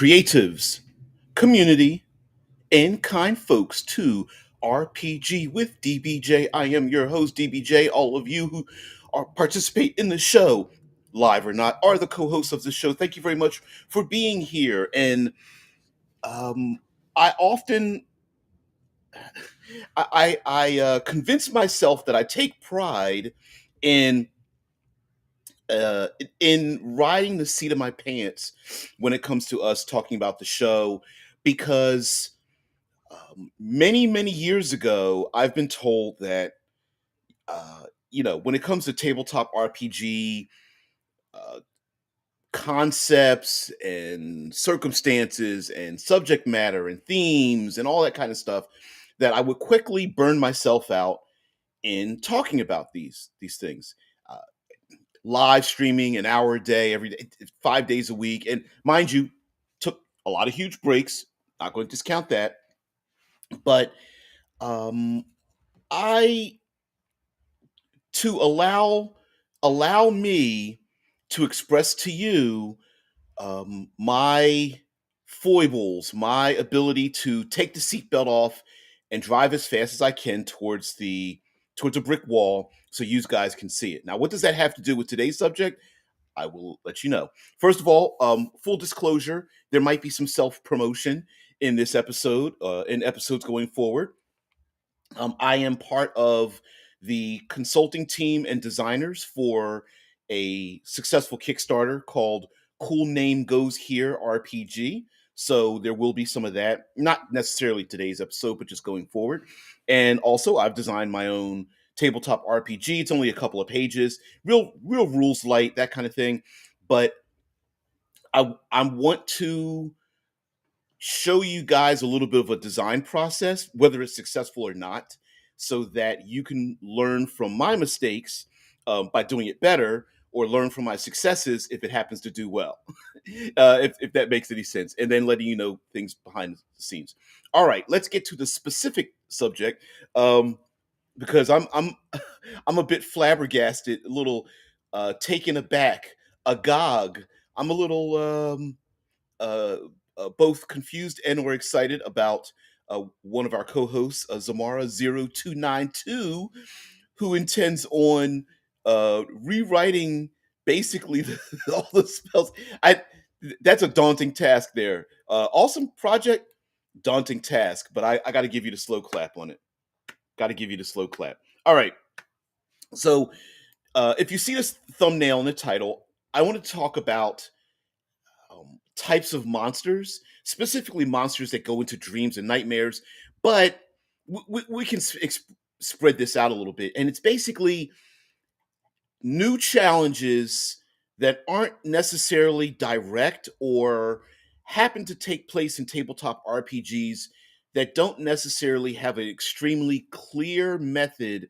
creatives, community, and kind folks to RPG with DBJ. I am your host, DBJ. All of you who participate in the show, live or not, are the co-hosts of the show. Thank you very much for being here. And um, I often I convince myself that I take pride in in riding the seat of my pants when it comes to us talking about the show because many years ago I've been told that when it comes to tabletop RPG uh, concepts and circumstances and subject matter and themes and all that kind of stuff, that I would quickly burn myself out in talking about these things. Uh, Live streaming an hour a day, every day, 5 days a week, and mind you, took a lot of huge breaks. Not going to discount that, but um, I to allow me to express to you my foibles, my ability to take the seatbelt off and drive as fast as I can towards a brick wall so you guys can see it. Now, what does that have to do with today's subject? I will let you know. First of all, full disclosure, there might be some self promotion in this episode, in episodes going forward. I am part of the consulting team and designers for a successful Kickstarter called Cool Name Goes Here RPG. So there will be some of that, not necessarily today's episode, but just going forward. And also, I've designed my own tabletop RPG. It's only a couple of pages, real rules light, that kind of thing. But I want to show you guys a little bit of a design process, whether it's successful or not, so that you can learn from my mistakes by doing it better, or learn from my successes if it happens to do well, if that makes any sense, and then letting you know things behind the scenes. All right, let's get to the specific subject because I'm I'm a bit flabbergasted, a little taken aback, agog. I'm a little uh, both confused and or excited about one of our co-hosts, Zamara0292, who intends on rewriting basically all the spells. I That's a daunting task there. Awesome project, daunting task, but I got to give you the slow clap on it. Got to give you the slow clap. All right. So if you see this thumbnail in the title, I want to talk about types of monsters, specifically monsters that go into dreams and nightmares. But we can spread this out a little bit. And it's basically new challenges that aren't necessarily direct or happen to take place in tabletop RPGs that don't necessarily have an extremely clear method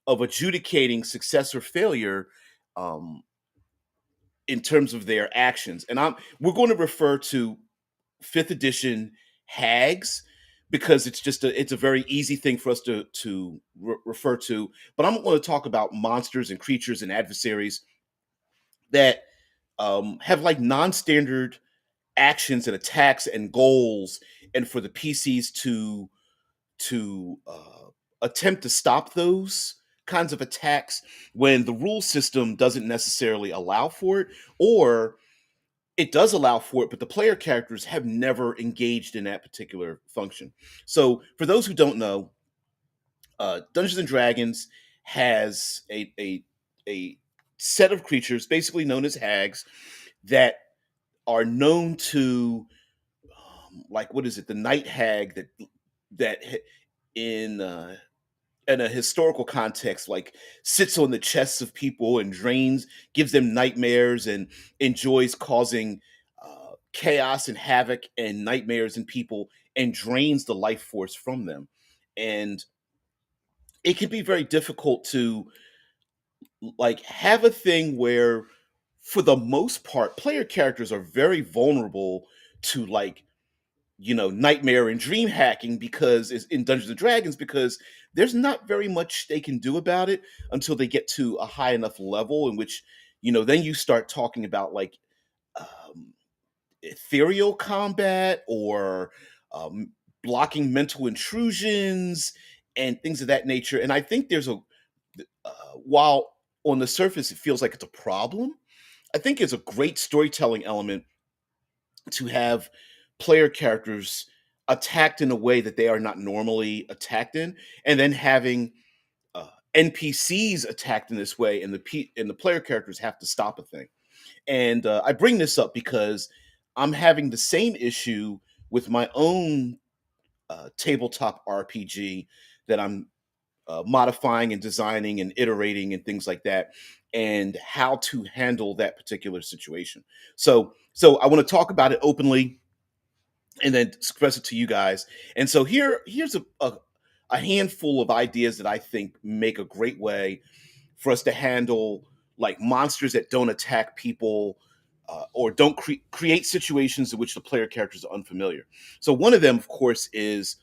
of adjudicating success or failure um, in terms of their actions. And we're going to refer to fifth edition hags because it's a very easy thing for us to refer to. But I'm going to talk about monsters and creatures and adversaries that have like non-standard actions and attacks and goals, and for the PCs to attempt to stop those kinds of attacks when the rule system doesn't necessarily allow for it, or it does allow for it, but the player characters have never engaged in that particular function. So, for those who don't know, Dungeons and Dragons has a set of creatures, basically known as hags, that are known to, like, what is it? The night hag in in a historical context, like, sits on the chests of people and drains, gives them nightmares, and enjoys causing chaos and havoc and nightmares in people, and drains the life force from them. And it can be very difficult to like have a thing where, for the most part, player characters are very vulnerable to, like, nightmare and dream hacking, because it's in Dungeons and Dragons, because there's not very much they can do about it until they get to a high enough level in which, then you start talking about, like, um, ethereal combat or um, blocking mental intrusions and things of that nature. And I think there's a while on the surface it feels like it's a problem, I think it's a great storytelling element to have player characters attacked in a way that they are not normally attacked in, and then having NPCs attacked in this way, and the player characters have to stop a thing. And I bring this up because I'm having the same issue with my own tabletop RPG that I'm modifying and designing and iterating and things like that, and how to handle that particular situation. So I want to talk about it openly and then express it to you guys. And so here's a handful of ideas that I think make a great way for us to handle like monsters that don't attack people or don't create situations in which the player characters are unfamiliar. So one of them, of course, is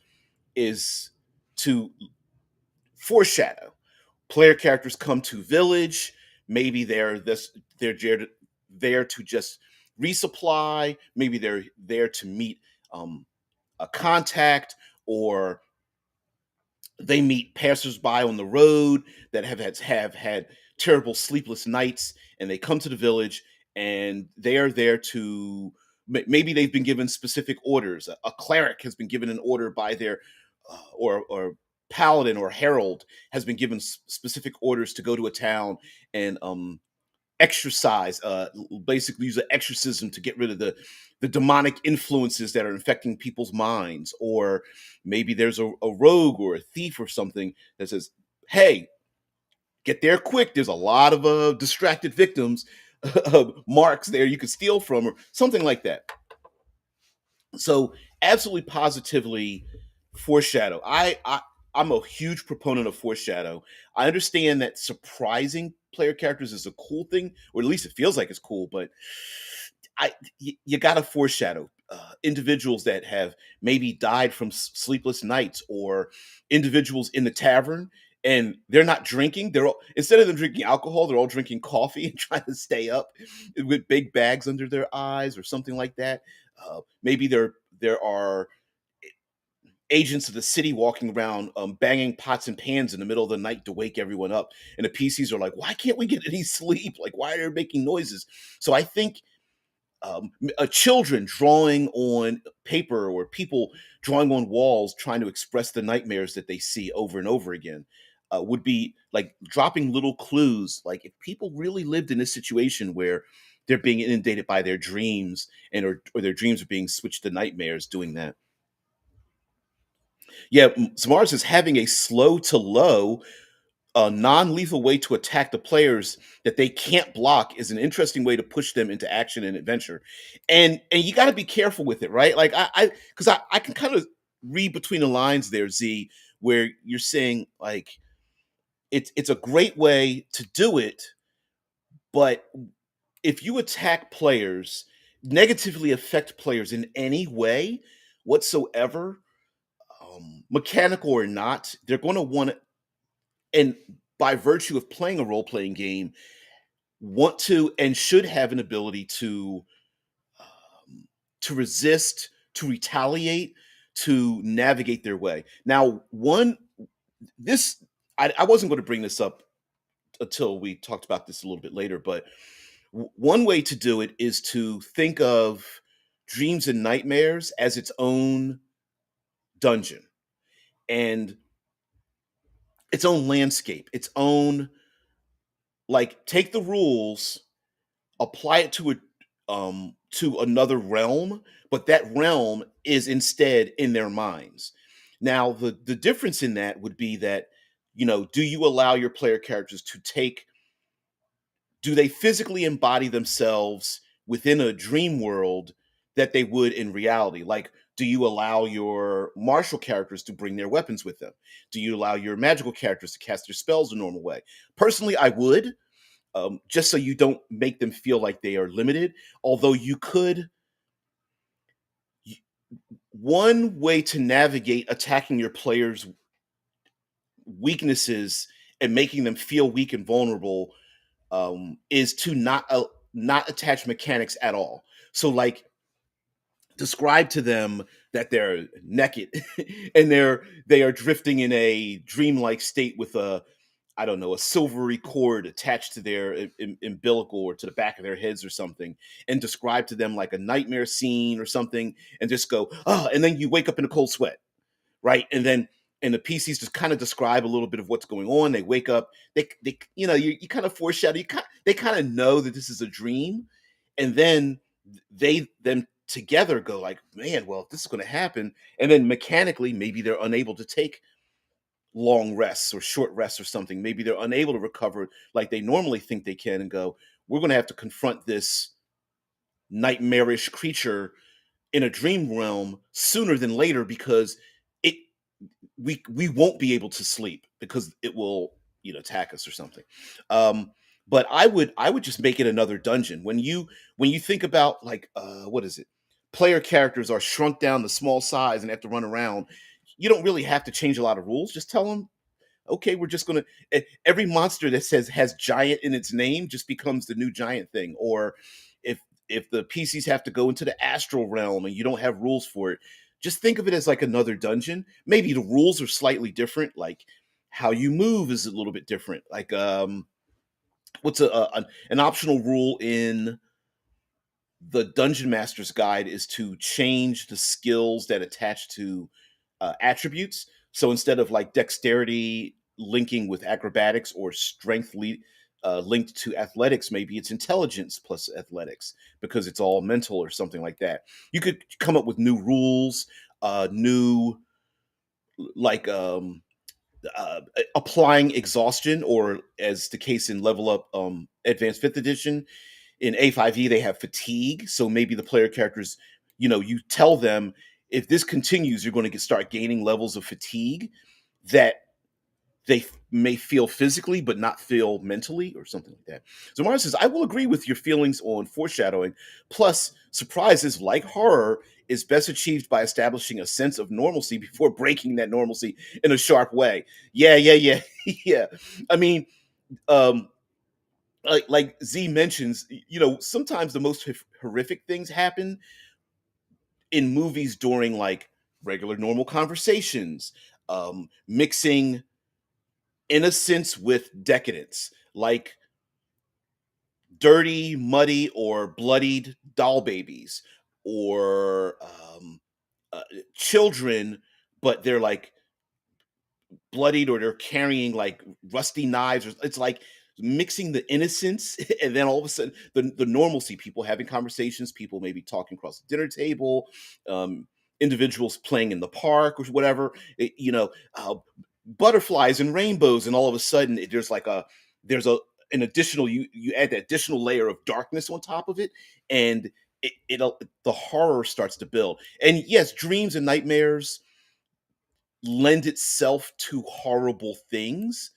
to foreshadow. Player characters come to village. Maybe they're there to just resupply. Maybe they're there to meet um, a contact, or they meet passersby on the road that have had terrible sleepless nights, and they come to the village, and they are there to maybe they've been given specific orders. A cleric has been given an order by their or paladin or herald has been given specific orders to go to a town and exorcise, basically use an exorcism to get rid of the demonic influences that are infecting people's minds. Or maybe there's a rogue or a thief or something that says, "Hey, get there quick. There's a lot of distracted victims, marks there you could steal from," or something like that. So absolutely positively foreshadow. I'm a huge proponent of foreshadow. I understand that surprising player characters is a cool thing, or at least it feels like it's cool, but you got to foreshadow individuals that have maybe died from sleepless nights, or individuals in the tavern and they're not drinking. They're all, instead of them drinking alcohol, they're all drinking coffee and trying to stay up with big bags under their eyes or something like that. Maybe there are agents of the city walking around banging pots and pans in the middle of the night to wake everyone up, and the PCs are like, "Why can't we get any sleep? Like, why are they making noises?" So I think children drawing on paper, or people drawing on walls trying to express the nightmares that they see over and over again, would be like dropping little clues. Like, if people really lived in this situation where they're being inundated by their dreams, or their dreams are being switched to nightmares, doing that. Yeah, Samara says having a slow to low, a non-lethal way to attack the players that they can't block is an interesting way to push them into action and adventure. And you got to be careful with it, right? Like I can kind of read between the lines there, Z, where you're saying like it's a great way to do it, but if you attack players, negatively affect players in any way whatsoever, mechanical or not, they're going to want to, and by virtue of playing a role-playing game, want to and should have an ability to resist, to retaliate, to navigate their way. Now, one this I wasn't going to bring this up until we talked about this a little bit later, but one way to do it is to think of dreams and nightmares as its own dungeon and its own landscape, its own, like, take the rules, apply it to another realm, but that realm is instead in their minds. Now, the difference in that would be that, do you allow your player characters to take, do they physically embody themselves within a dream world that they would in reality? Like, do you allow your martial characters to bring their weapons with them? Do you allow your magical characters to cast their spells the normal way? Personally, I would, just so you don't make them feel like they are limited. Although you could, one way to navigate attacking your players' weaknesses and making them feel weak and vulnerable, is to not attach mechanics at all. So, like, describe to them that they're naked and they are drifting in a dreamlike state with a, I don't know, a silvery cord attached to their umbilical or to the back of their heads or something, and describe to them like a nightmare scene or something, and just go, oh, and then you wake up in a cold sweat, right? And the PCs just kind of describe a little bit of what's going on. They wake up, they you know, you kind of foreshadow, they kind of know that this is a dream, and then they them together go like, man, well, this is going to happen, and then mechanically maybe they're unable to take long rests or short rests or something. Maybe they're unable to recover like they normally think they can, and go, we're going to have to confront this nightmarish creature in a dream realm sooner than later, because it we won't be able to sleep because it will, you know, attack us or something. um but I would just make it another dungeon. When you think about like, what is it, player characters are shrunk down to small size and have to run around, you don't really have to change a lot of rules. Just tell them, okay, we're just gonna, every monster that says has giant in its name just becomes the new giant thing. Or if the PCs have to go into the astral realm and you don't have rules for it, just think of it as like another dungeon. Maybe the rules are slightly different, like how you move is a little bit different. Like, what's an optional rule in the Dungeon Master's Guide is to change the skills that attach to attributes. So instead of like dexterity linking with acrobatics, or strength linked to athletics, maybe it's intelligence plus athletics because it's all mental or something like that. You could come up with new rules, new, like, applying exhaustion, or as the case in Level Up Advanced Fifth Edition, in A5E they have fatigue. So maybe the player characters, you know, you tell them, if this continues, you're going to start gaining levels of fatigue that they may feel physically but not feel mentally, or something like that. So Mara says, I will agree with your feelings on foreshadowing. Plus, surprises like horror is best achieved by establishing a sense of normalcy before breaking that normalcy in a sharp way. Yeah. Yeah. I mean, um, like Z mentions, you know, sometimes the most horrific things happen in movies during like regular normal conversations, mixing innocence with decadence, like dirty, muddy, or bloodied doll babies, or uh, children, but they're like bloodied, or they're carrying like rusty knives. Or it's like mixing the innocence and then all of a sudden the normalcy, people having conversations, people maybe talking across the dinner table, um, individuals playing in the park or whatever, you know, butterflies and rainbows, and all of a sudden there's a an additional, you add that additional layer of darkness on top of it, and the horror starts to build. And yes, dreams and nightmares lend itself to horrible things,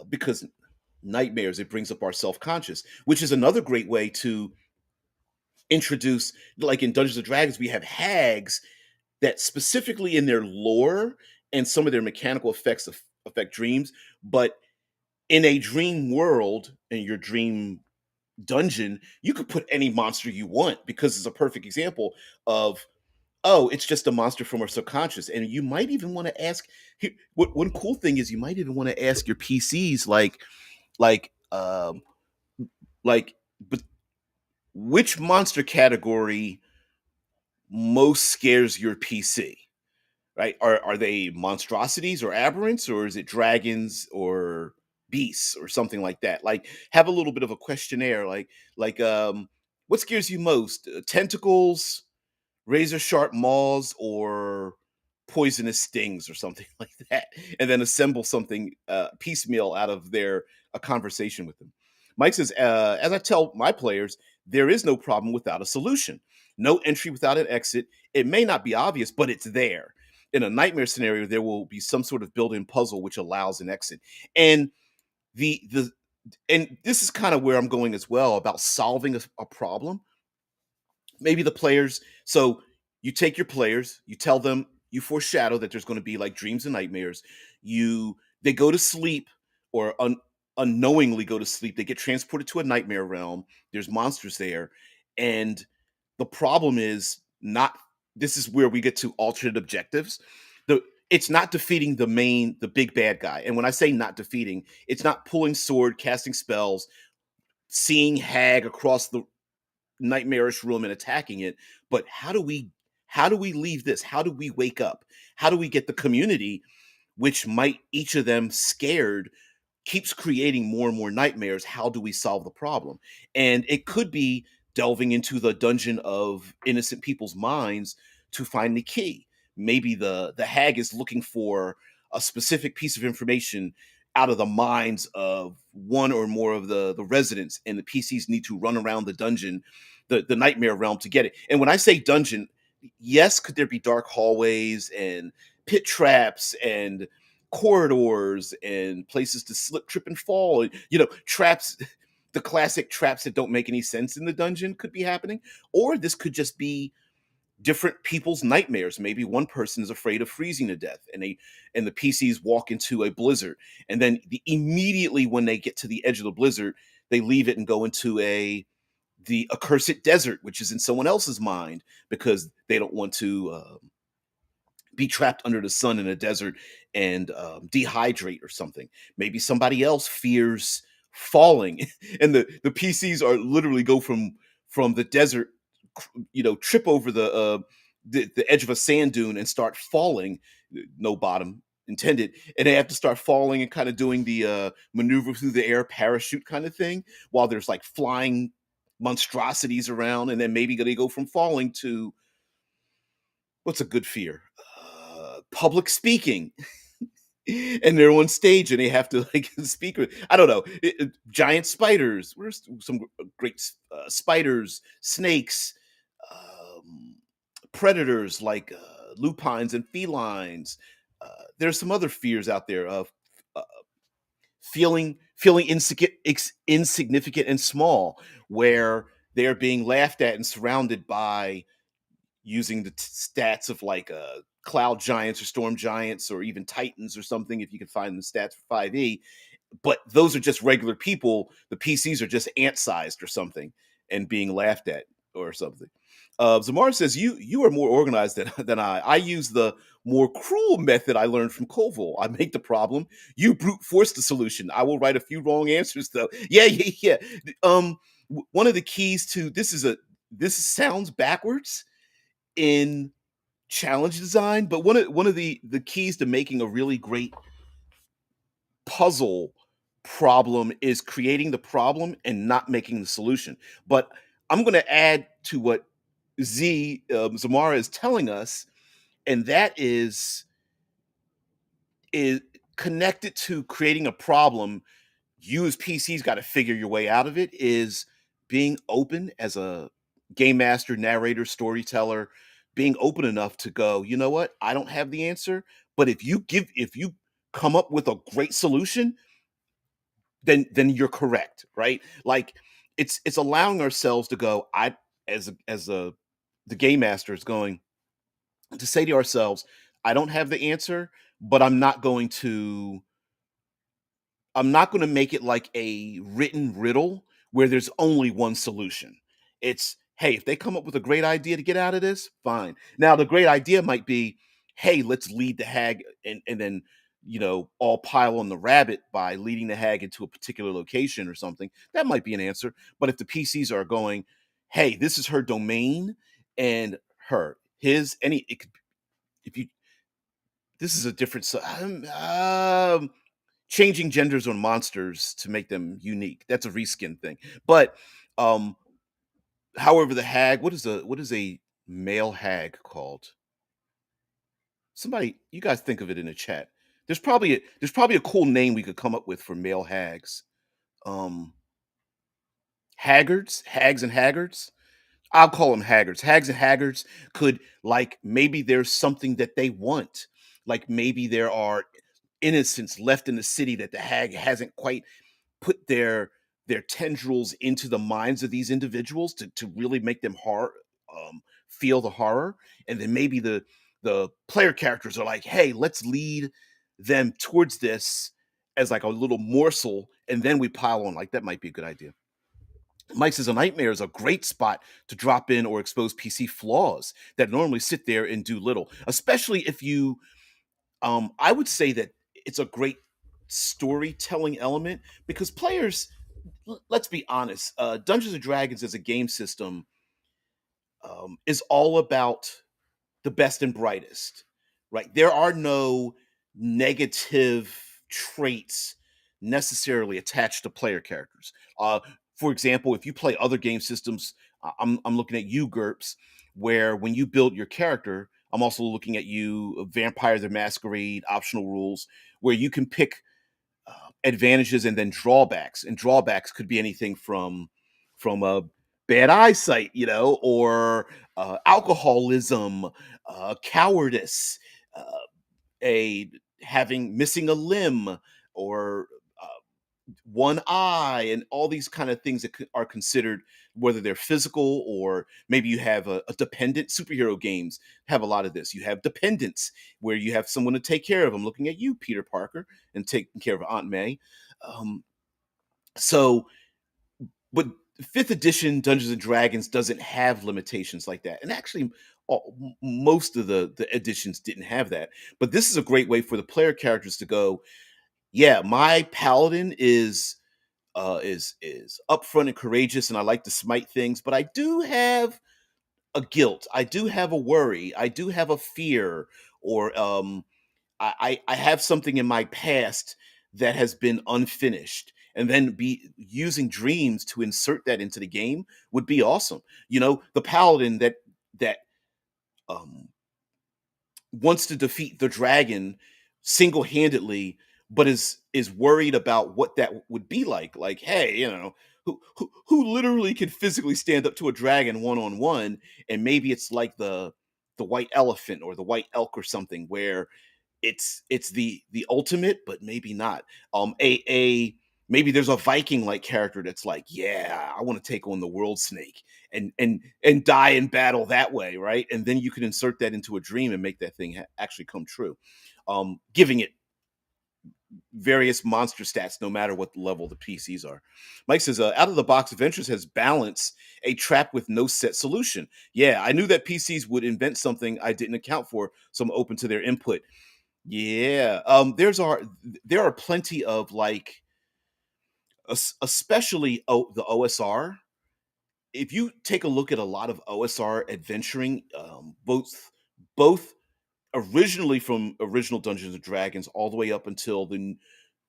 because nightmares, it brings up our self-conscious, which is another great way to introduce, like in Dungeons and Dragons we have hags that specifically in their lore and some of their mechanical effects affect dreams. But in a dream world, in your dream dungeon, you could put any monster you want, because it's a perfect example of, oh, it's just a monster from our subconscious. And you might even want to ask, one cool thing is, you might even want to ask your PCs, like um like, but which monster category most scares your PC, right? Are they monstrosities or aberrants, or is it dragons or beasts or something like that? Like, have a little bit of a questionnaire, like what scares you most? Tentacles, razor sharp maws, or poisonous stings, or something like that, and then assemble something piecemeal out of their a conversation with them. Mike says, as I tell my players, there is no problem without a solution, no entry without an exit. It may not be obvious, but it's there. In a nightmare scenario, there will be some sort of built-in puzzle which allows an exit. And the and this is kind of where I'm going as well, about solving a problem. Maybe the players, so you take your players, you tell them, you foreshadow that there's going to be like dreams and nightmares. They go to sleep, or unknowingly go to sleep, they get transported to a nightmare realm, there's monsters there, and the problem is not this is where we get to alternate objectives. The It's not defeating the big bad guy. And when I say not defeating, it's not pulling sword, casting spells, seeing Hag across the nightmarish room and attacking it. But how do we leave this? How do we wake up? How do we get the community, which might each of them scared, keeps creating more and more nightmares? How do we solve the problem? And it could be delving into the dungeon of innocent people's minds to find the key. Maybe the hag is looking for a specific piece of information out of the minds of one or more of the residents, and the PCs need to run around the dungeon, the nightmare realm, to get it. And when I say dungeon, yes, could there be dark hallways and pit traps and corridors and places to slip, trip, and fall. Traps, the classic traps that don't make any sense in the dungeon could be happening. Or this could just be different people's nightmares. Maybe one person is afraid of freezing to death, and the PCs walk into a blizzard, and then immediately when they get to the edge of the blizzard, they leave it and go into the accursed desert, which is in someone else's mind because they don't want to be trapped under the sun in a desert and dehydrate or something. Maybe somebody else fears falling, and the PCs are literally go from the desert, trip over the edge of a sand dune and start falling, no bottom intended, and they have to start falling and kind of doing the maneuver through the air parachute kind of thing while there's like flying monstrosities around, and then maybe they go from falling to what's a good fear? Public speaking. And they're on stage and they have to like speak. I don't know. Giant spiders. Where's some great spiders, snakes, um, predators like lupines and felines. There's some other fears out there of uh, feeling insignificant and small, where they're being laughed at and surrounded by, using the stats of like cloud giants or storm giants or even titans or something, if you can find the stats for 5e. But those are just regular people. The PCs are just ant sized or something and being laughed at or something. Zamar says you are more organized than I use the more cruel method I learned from Koval. I make the problem, you brute force the solution. I will write a few wrong answers though. Yeah, yeah, yeah. One of the keys to this sounds backwards in challenge design, but one of the keys to making a really great puzzle problem is creating the problem and not making the solution. But I'm going to add to what Zamara is telling us, and that is connected to creating a problem. You as PCs got to figure your way out of it. Is being open as a game master, narrator, storyteller, being open enough to go, you know what? I don't have the answer, but if you come up with a great solution, then you're correct, right? Like it's allowing ourselves to go, I as a the game master is going to say to ourselves, I don't have the answer, but I'm not going to make it like a written riddle where there's only one solution. It's, hey, if they come up with a great idea to get out of this, fine. Now, the great idea might be, hey, let's lead the hag and then, all pile on the rabbit by leading the hag into a particular location or something. That might be an answer. But if the PCs are going, hey, this is her domain and it could, if you, this is a different, changing genders on monsters to make them unique. That's a reskin thing. But um however, the hag, what is a male hag called? Somebody, you guys think of it in the chat. There's probably a cool name we could come up with for male hags. Um hags and haggards. I'll call them haggards. Hags and haggards could, like, maybe there's something that they want. Like maybe there are innocents left in the city that the hag hasn't quite put their tendrils into the minds of these individuals to really make them feel the horror. And then maybe the player characters are like, hey, let's lead them towards this as like a little morsel, and then we pile on. Like, that might be a good idea. Mike's is a Nightmare is a great spot to drop in or expose PC flaws that normally sit there and do little, especially if you I would say that it's a great storytelling element because players, let's be honest, Dungeons and Dragons as a game system is all about the best and brightest, right? There are no negative traits necessarily attached to player characters. For example, if you play other game systems, I'm looking at you, GURPS, where when you build your character, I'm also looking at you, Vampire the Masquerade, optional rules, where you can pick advantages and then drawbacks. And drawbacks could be anything from a bad eyesight, or alcoholism, cowardice, uh, a having missing a limb, or one eye, and all these kind of things that are considered, whether they're physical or maybe you have a dependent. Superhero games have a lot of this. You have dependents where you have someone to take care of them, looking at you, Peter Parker, and taking care of Aunt May. um, so but fifth edition Dungeons and Dragons doesn't have limitations like that, and actually most of the editions didn't have that. But this is a great way for the player characters to go, yeah, my paladin is upfront and courageous, and I like to smite things, but I do have a guilt, I do have a worry, I do have a fear, or I have something in my past that has been unfinished. And then be using dreams to insert that into the game would be awesome. The paladin that um wants to defeat the dragon single-handedly, but is worried about what that would be like. Like, hey, who literally can physically stand up to a dragon one-on-one, and maybe it's like the white elephant or the white elk or something, where it's the ultimate, but maybe not. A maybe there's a Viking like character that's like, yeah, I want to take on the world snake and die in battle that way, right? And then you can insert that into a dream and make that thing actually come true, giving it various monster stats no matter what the level the PCs are. Mike says, out of the box adventures has balance a trap with no set solution. Yeah, I knew that PCs would invent something I didn't account for, so I'm open to their input. Yeah, there are plenty of, like, especially the OSR. If you take a look at a lot of OSR adventuring, both originally from original Dungeons and Dragons all the way up until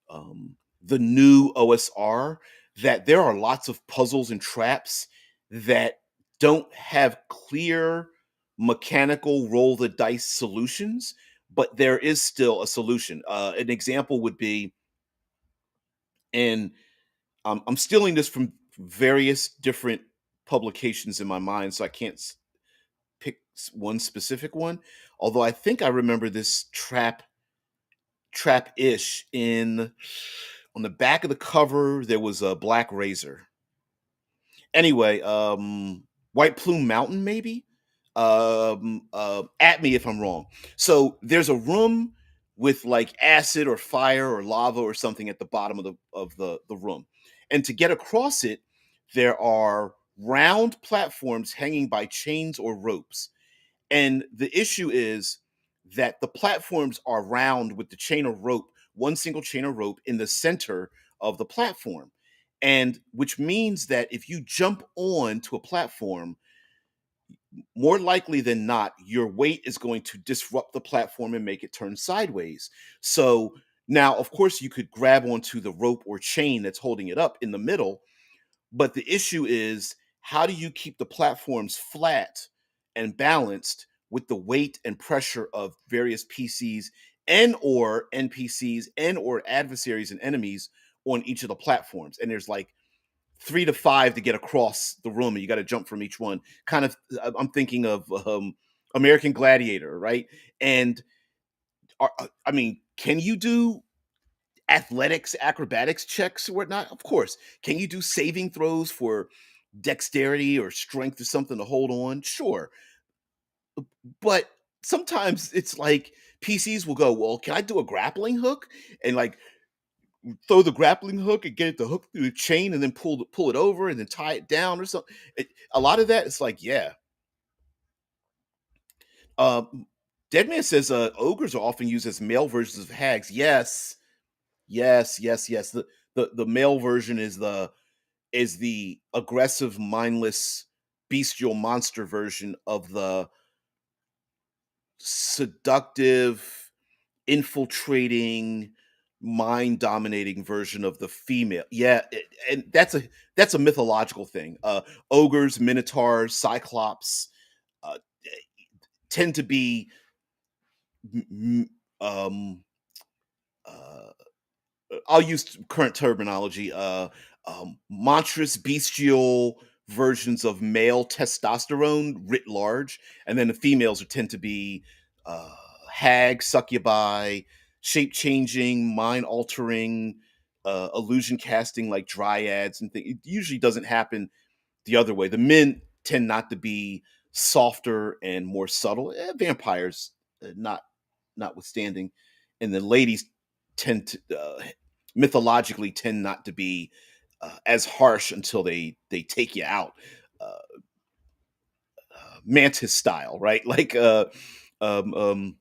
um, the new OSR, that there are lots of puzzles and traps that don't have clear mechanical roll the dice solutions, but there is still a solution. An example would be, and I'm stealing this from various different publications in my mind, so I can't pick one specific one. Although I think I remember this trap-ish in on the back of the cover. There was a black razor. Anyway, White Plume Mountain, maybe. At me if I'm wrong. So there's a room with like acid or fire or lava or something at the bottom of the room, and to get across it, there are round platforms hanging by chains or ropes. And the issue is that the platforms are round with the chain of rope, one single chain of rope in the center of the platform. And which means that if you jump on to a platform, more likely than not, your weight is going to disrupt the platform and make it turn sideways. So now, of course, you could grab onto the rope or chain that's holding it up in the middle, but the issue is, how do you keep the platforms flat and balanced with the weight and pressure of various PCs and or NPCs and or adversaries and enemies on each of the platforms? And there's like 3 to 5 to get across the room, and you gotta jump from each one. Kind of, I'm thinking of, American Gladiator, right? And, I mean, can you do athletics, acrobatics checks or whatnot? Of course. Can you do saving throws for dexterity or strength or something to hold on? Sure. But sometimes it's like PCs will go, well, can I do a grappling hook? And like throw the grappling hook and get it to hook through the chain and then pull it over and then tie it down or something. A lot of that, it's like, yeah. Uh, Deadman says ogres are often used as male versions of hags. Yes, yes, yes, yes. The male version is the aggressive, mindless, bestial monster version of the seductive, infiltrating, mind dominating version of the female. Yeah, and that's a mythological thing. Ogres, minotaurs, cyclops uh, tend to be m- m- um uh I'll use current terminology, monstrous, bestial versions of male testosterone writ large, and then the females tend to be uh, hag, succubi, shape changing, mind altering, illusion casting like dryads and things. It usually doesn't happen the other way. The men tend not to be softer and more subtle. Vampires, not notwithstanding, and the ladies tend to mythologically tend not to be as harsh until they take you out, mantis style, right? Like um, um,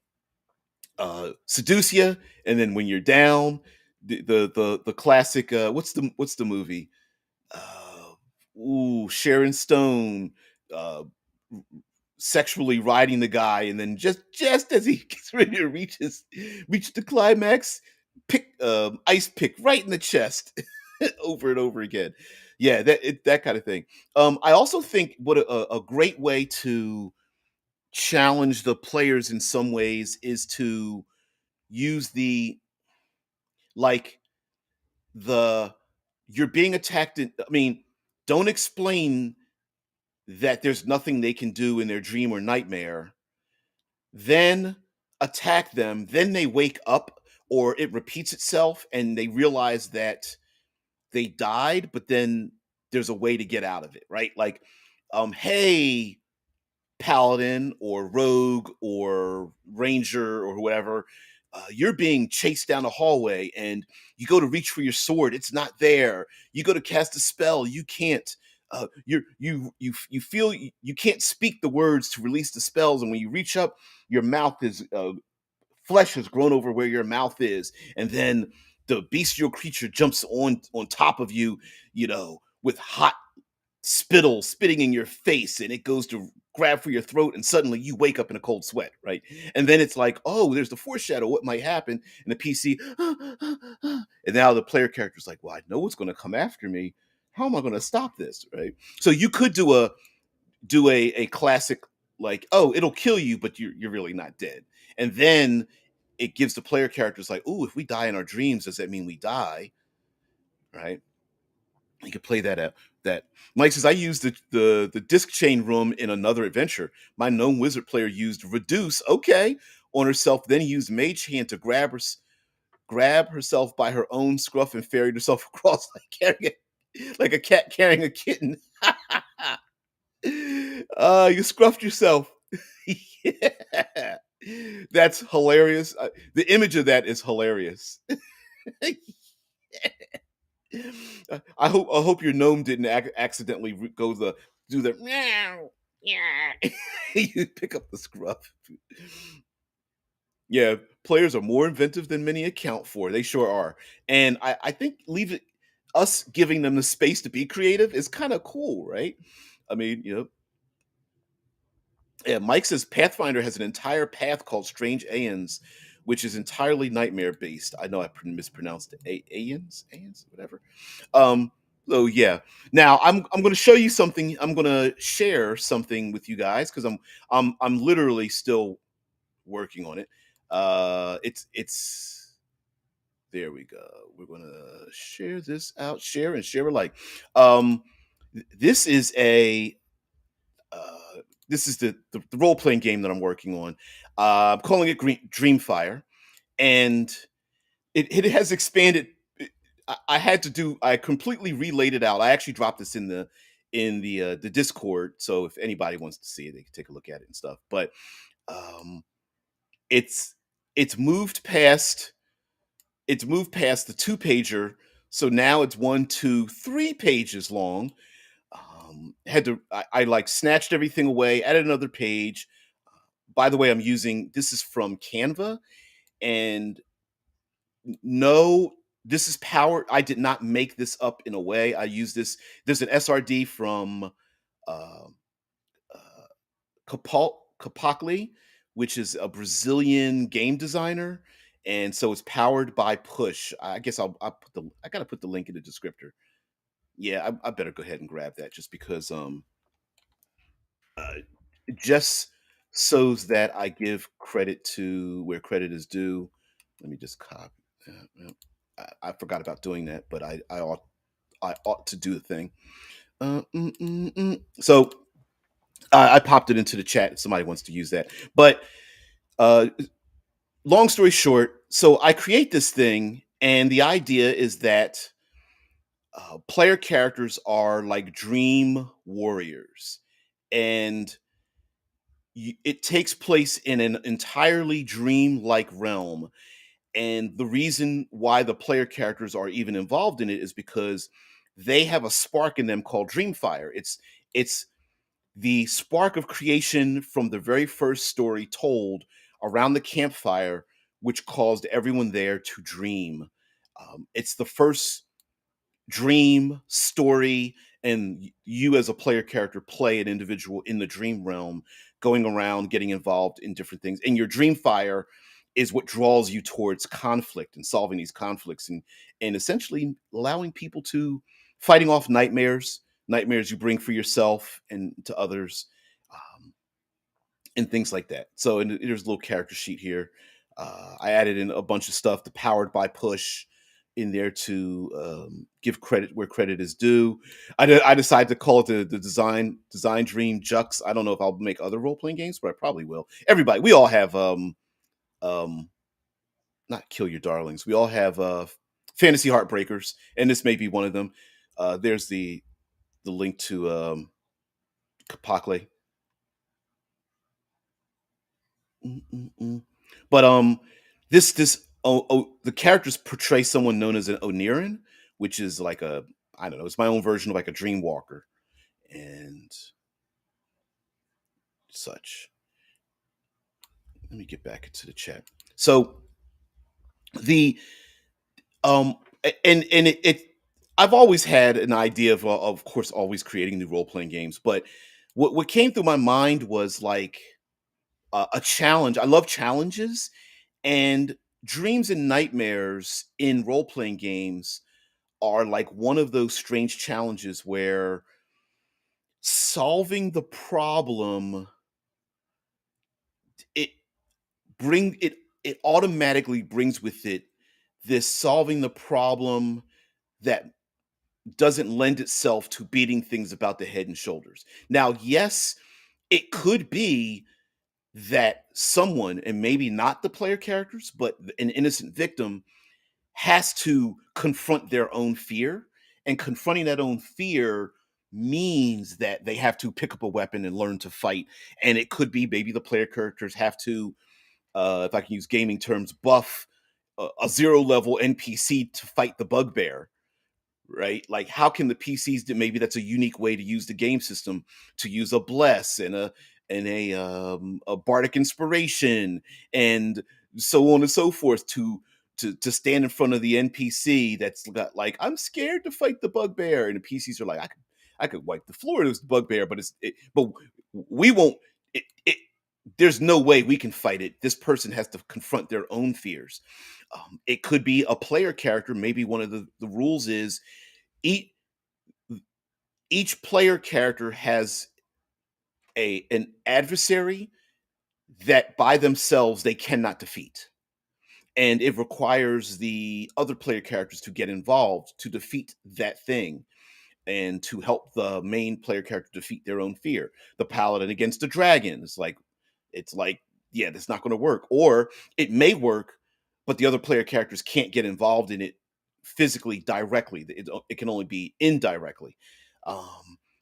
seduce you, and then when you're down, the classic. What's the movie? Sharon Stone, uh, sexually riding the guy, and then just as he gets ready to reach the climax, pick ice pick right in the chest, over and over again. Yeah, that kind of thing. I also think what a great way to challenge the players in some ways is to use like the you're being attacked. I mean, don't explain that there's nothing they can do in their dream or nightmare, then attack them, then they wake up or it repeats itself and they realize that they died, but then there's a way to get out of it, right? Like, hey, paladin or rogue or ranger or whatever, you're being chased down a hallway and you go to reach for your sword, it's not there. You go to cast a spell, you can't. You feel you can't speak the words to release the spells, and when you reach up, your mouth is flesh has grown over where your mouth is, and then the bestial creature jumps on top of you, with hot spitting in your face, and it goes to grab for your throat, and suddenly you wake up in a cold sweat, right? And then it's like, oh, there's the foreshadow what might happen, and the PC and now the player character's like, well, I know what's going to come after me. How am I going to stop this, right? So you could do a classic, like, oh, it'll kill you, but you're really not dead. And then it gives the player characters like, oh, if we die in our dreams, does that mean we die, right? You could play that out. That Mike says, I used the disc chain room in another adventure. My gnome wizard player used reduce, okay, on herself. Then he used mage hand to grab herself by her own scruff and ferried herself across like a cat carrying a kitten. You scruffed yourself. Yeah. That's hilarious. The image of that is hilarious. I hope your gnome didn't accidentally go the do the meow, yeah. You pick up the scruff. Yeah, players are more inventive than many account for. They sure are, and I think leave it us giving them the space to be creative is kind of cool, right? I mean, yeah. Mike says Pathfinder has an entire path called Strange Aeons, which is entirely nightmare based. I know I mispronounced it. Aeons, whatever. Um, so yeah. Now I'm going to show you something. I'm going to share something with you guys because I'm literally still working on it. It's there we go. We're going to share this out, share and share alike. Um, this is a this is the role playing game that I'm working on. I'm calling it Dreamfire, and it has expanded. I had to do. I completely relaid it out. I actually dropped this in the Discord, so if anybody wants to see it, they can take a look at it and stuff. But um, it's it's moved past. it's moved past the two pager, so now it's one, two, 3 pages long. Had to I like snatched everything away, added another page. By the way, I'm using this is from Canva, and no, this is powered. I did not make this up in a way. I use this. There's an SRD from uh, uh, Kapokli, which is a Brazilian game designer, and so it's powered by Push. I guess I'll put the I gotta put the link in the descriptor. Yeah, I better go ahead and grab that just because uh, just so that I give credit to where credit is due. Let me just copy. I forgot about doing that, but I ought to do the thing. So I popped it into the chat. If somebody wants to use that, but uh, long story short, so I create this thing, and the idea is that player characters are like dream warriors, and it takes place in an entirely dream-like realm. And the reason why the player characters are even involved in it is because they have a spark in them called dream fire. It's the spark of creation from the very first story told around the campfire, which caused everyone there to dream. It's the first dream story, and you as a player character play an individual in the dream realm, going around getting involved in different things, and your dream fire is what draws you towards conflict and solving these conflicts, and essentially allowing people to fighting off nightmares you bring for yourself and to others, um, and things like that. So, and there's a little character sheet here. I added in a bunch of stuff, the powered by push in there to give credit where credit is due. I decided to call it the design dream Jux. I don't know if I'll make other role playing games, but I probably will. Everybody, we all have um not kill your darlings. We all have fantasy heartbreakers, and this may be one of them. There's the link to Kapakle. Mm-mm-mm. But this the characters portray someone known as an Onirin, which is like a I don't know, it's my own version of like a dream walker and such. Let me get back into the chat. So the and it I've always had an idea of course always creating new role playing games, but what came through my mind was like a challenge. I love challenges, and dreams and nightmares in role playing games are like one of those strange challenges where solving the problem it bring it automatically brings with it this solving the problem that doesn't lend itself to beating things about the head and shoulders. Now, yes, it could be that someone, and maybe not the player characters, but an innocent victim has to confront their own fear. And confronting that own fear means that they have to pick up a weapon and learn to fight. And it could be maybe the player characters have to, if I can use gaming terms, buff a zero level NPC to fight the bugbear, right? Like, how can the PCs do? Maybe that's a unique way to use the game system to use a bless and a bardic inspiration and so on and so forth to stand in front of the NPC that's got like I'm scared to fight the bugbear, and the PCs are like I could wipe the floor with this bugbear, but but we won't. It there's no way we can fight it. This person has to confront their own fears. It could be a player character. Maybe one of the rules is each each player character has a an adversary that by themselves they cannot defeat, and it requires the other player characters to get involved to defeat that thing and to help the main player character defeat their own fear. The paladin against the dragon is like it's like yeah, that's not going to work, or it may work, but the other player characters can't get involved in it physically directly. It can only be indirectly,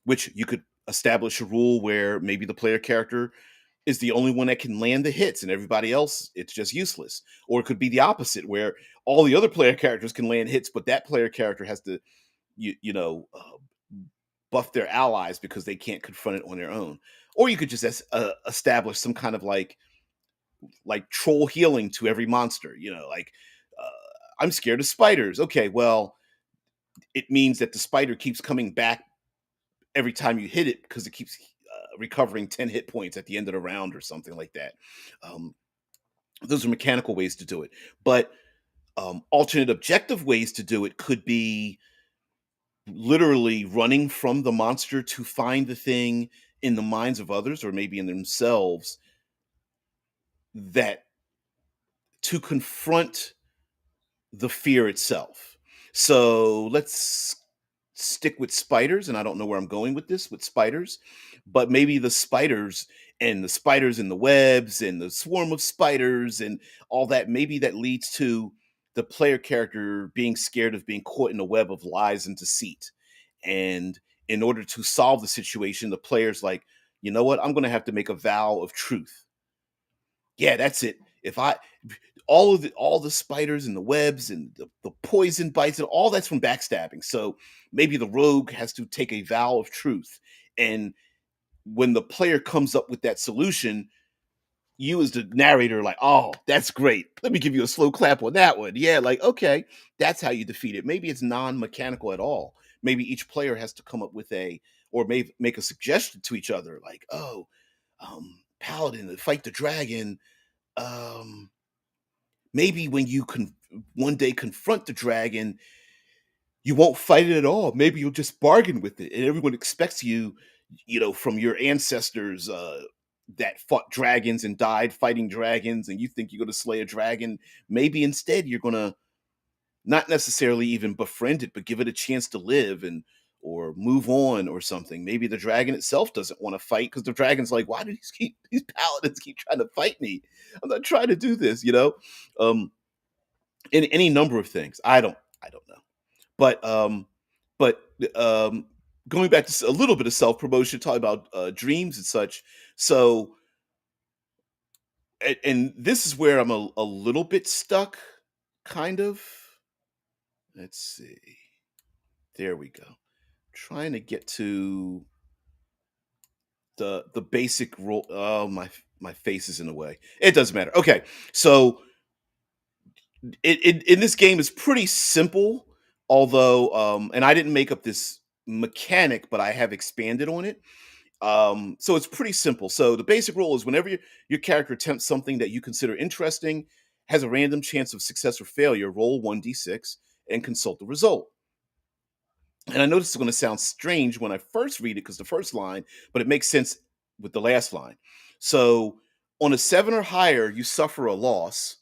which you could establish a rule where maybe the player character is the only one that can land the hits, and everybody else, it's just useless. Or it could be the opposite, where all the other player characters can land hits, but that player character has to buff their allies because they can't confront it on their own. Or you could just establish some kind of like troll healing to every monster. Like I'm scared of spiders. Okay, well, it means that the spider keeps coming back every time you hit it because it keeps recovering 10 hit points at the end of the round or something like that. Um, those are mechanical ways to do it. But alternate objective ways to do it could be literally running from the monster to find the thing in the minds of others or maybe in themselves that to confront the fear itself. So let's stick with spiders, and I don't know where I'm going with this with spiders, but maybe the spiders in the webs and the swarm of spiders and all that, maybe that leads to the player character being scared of being caught in a web of lies and deceit. And in order to solve the situation, the player's like, you know what, I'm going to have to make a vow of truth. Yeah, that's it. If I all the spiders and the webs and the poison bites and all that's from backstabbing. So maybe the rogue has to take a vow of truth. And when the player comes up with that solution, you as the narrator are like, oh, that's great. Let me give you a slow clap on that one. Yeah, like, okay, that's how you defeat it. Maybe it's non-mechanical at all. Maybe each player has to come up with or maybe make a suggestion to each other, like, oh, paladin to fight the dragon. Um, maybe when you can one day confront the dragon, you won't fight it at all. Maybe you'll just bargain with it, and everyone expects you, from your ancestors that fought dragons and died fighting dragons, and you think you're going to slay a dragon. Maybe instead you're going to not necessarily even befriend it, but give it a chance to live and or move on or something. Maybe the dragon itself doesn't want to fight because the dragon's like, why do these paladins keep trying to fight me? I'm not trying to do this. Um, any number of things. I don't know. But going back to a little bit of self promotion, talking about dreams and such. So, and this is where I'm a little bit stuck, kind of. Let's see. There we go. Trying to get to the basic rule. Oh, my face is in the way. It doesn't matter. Okay, so in this game is pretty simple, although and I didn't make up this mechanic, but I have expanded on it. So it's pretty simple. So the basic rule is whenever your character attempts something that you consider interesting, has a random chance of success or failure, roll 1d6 and consult the result. And I know this is going to sound strange when I first read it because the first line, but it makes sense with the last line. So on a 7 or higher, you suffer a loss.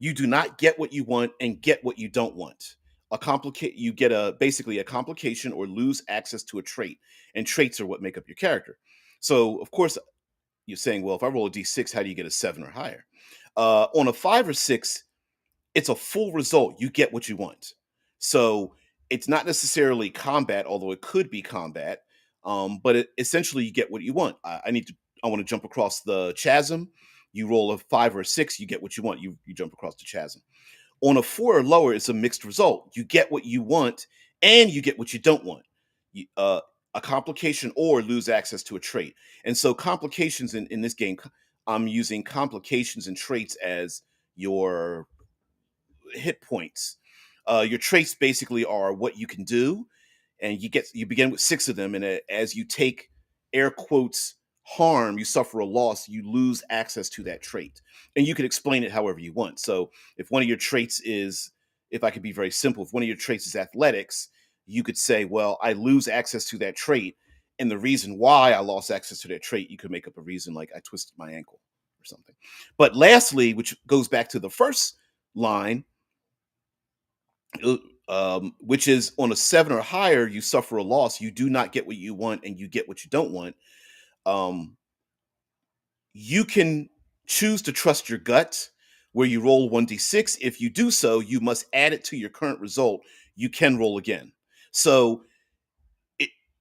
You do not get what you want and get what you don't want. You get basically a complication or lose access to a trait. And traits are what make up your character. So of course you're saying, well, if I roll a d6, how do you get a 7 or higher? On a 5 or 6, it's a full result. You get what you want. So it's not necessarily combat, although it could be combat. But essentially you get what you want. I want to jump across the chasm. You roll a 5 or a 6, you get what you want. You jump across the chasm. On a 4 or lower, it's a mixed result. You get what you want and you get what you don't want. A complication or lose access to a trait. And so complications in this game, I'm using complications and traits as your hit points. Your traits basically are what you can do, and you begin with 6 of them, and as you take air quotes harm, you suffer a loss, you lose access to that trait, and you can explain it however you want. So if one of your traits is, if I could be very simple, if one of your traits is athletics, you could say, well, I lose access to that trait, and the reason why I lost access to that trait, you could make up a reason like I twisted my ankle or something. But lastly, which goes back to the first line, which is on a 7 or higher, you suffer a loss. You do not get what you want, and you get what you don't want. Um, you can choose to trust your gut, where you roll 1d6. If you do so, you must add it to your current result. You can roll again. So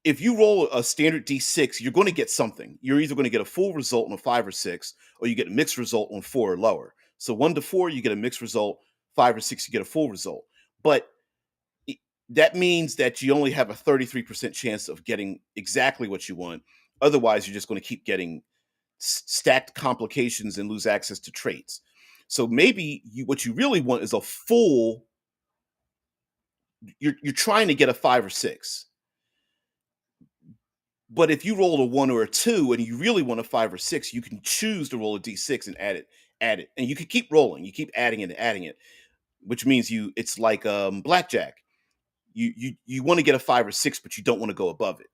if you roll a standard D6, you're going to get something. You're either going to get a full result on a 5 or 6, or you get a mixed result on 4 or lower. So 1 to 4, you get a mixed result. 5 or 6, you get a full result. But i- that means that you only have a 33% chance of getting exactly what you want. Otherwise, you're just going to keep getting stacked complications and lose access to traits. So maybe what you really want is a full. You're trying to get a 5 or 6. But if you roll a 1 or a 2 and you really want a 5 or 6, you can choose to roll a d6 and add it, and you can keep rolling. You keep adding it and adding it, which means it's like blackjack. You want to get a 5 or 6, but you don't want to go above it,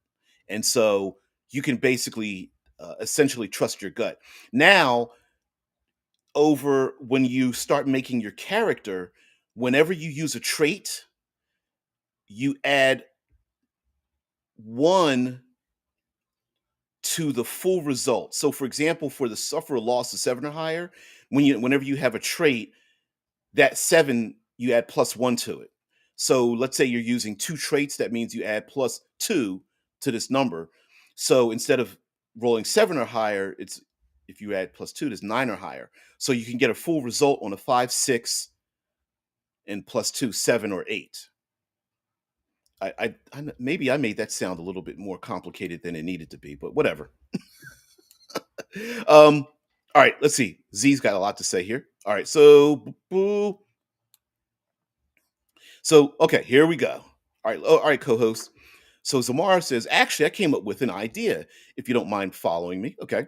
and so you can basically essentially trust your gut. Now, over when you start making your character, whenever you use a trait, you add one to the full result. So, for example, for the suffer a loss of 7 or higher, whenever you have a trait, that 7 you add +1 to it. So, let's say you're using 2 traits, that means you add +2 to this number. So, instead of rolling 7 or higher, it's if you add +2, it's 9 or higher. So you can get a full result on a 5, 6, and +2, 7 or 8. Maybe I made that sound a little bit more complicated than it needed to be, but whatever. All right, let's see. Z's got a lot to say here. All right, so okay, here we go. All right, co-host. So Zamara says, actually, I came up with an idea. If you don't mind following me, okay.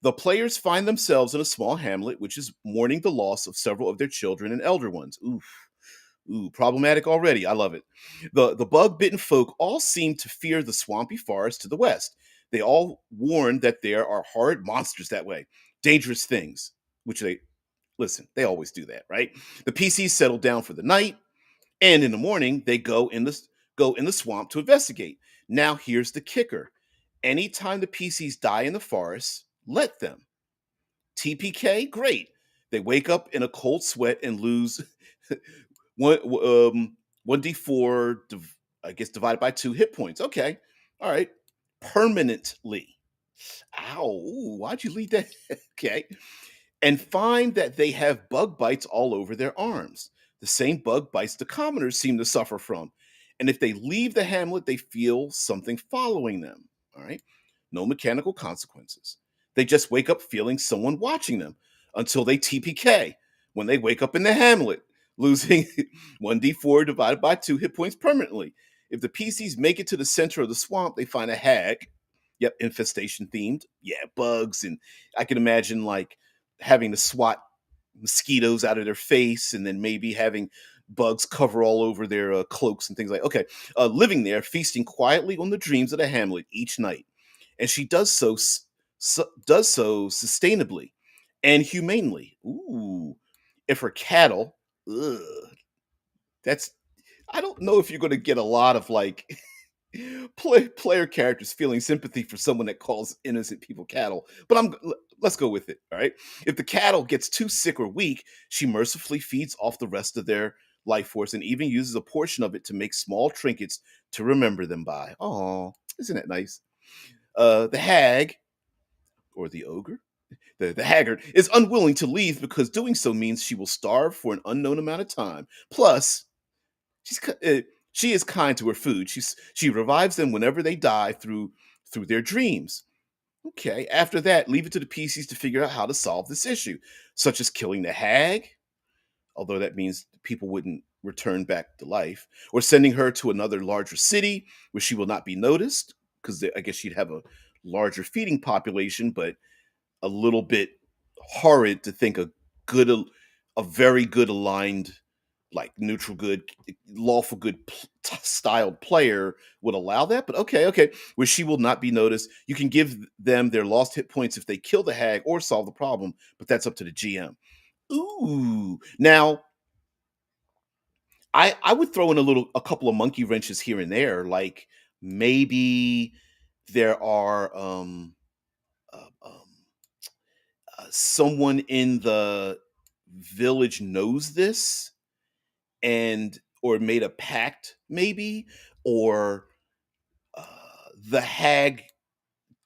The players find themselves in a small hamlet, which is mourning the loss of several of their children and elder ones. Ooh, problematic already. I love it. The bug-bitten folk all seem to fear the swampy forest to the west. They all warn that there are horrid monsters that way, dangerous things, which they listen, they always do that, right? The PCs settle down for the night, and in the morning they go in the swamp to investigate. Now here's the kicker. Anytime the PCs die in the forest, let them. TPK, great. They wake up in a cold sweat and lose one 1d4 I guess divided by 2 hit points. Okay. All right. Permanently. Ow. Ooh, why'd you leave that? Okay. And find that they have bug bites all over their arms. The same bug bites the commoners seem to suffer from. And if they leave the hamlet, they feel something following them. All right. No mechanical consequences. They just wake up feeling someone watching them until they TPK when they wake up in the hamlet, losing 1d4 divided by 2 hit points permanently. If the PCs make it to the center of the swamp, they find a hag. Yep, infestation themed. Yeah, bugs. And I can imagine like having to swat mosquitoes out of their face and then maybe having bugs cover all over their cloaks and things like okay living there feasting quietly on the dreams of the hamlet each night, and she does so sustainably and humanely. Ooh, if her cattle, ugh, that's I don't know if you're going to get a lot of like player characters feeling sympathy for someone that calls innocent people cattle. But let's go with it. All right. If the cattle gets too sick or weak, she mercifully feeds off the rest of their life force and even uses a portion of it to make small trinkets to remember them by. Oh, isn't that nice? The hag or the ogre, the haggard is unwilling to leave because doing so means she will starve for an unknown amount of time. Plus, she is kind to her food. She revives them whenever they die through their dreams. Okay, after that, leave it to the PCs to figure out how to solve this issue, such as killing the hag, although that means people wouldn't return back to life, or sending her to another larger city where she will not be noticed, because I guess she'd have a larger feeding population, but a little bit horrid to think good, a very good aligned, like neutral good, lawful good styled player would allow that. But okay, where she will not be noticed. You can give them their lost hit points if they kill the hag or solve the problem, but that's up to the GM. Ooh, now I would throw in a couple of monkey wrenches here and there, like maybe there are someone in the village knows this and or made a pact maybe, or uh, the hag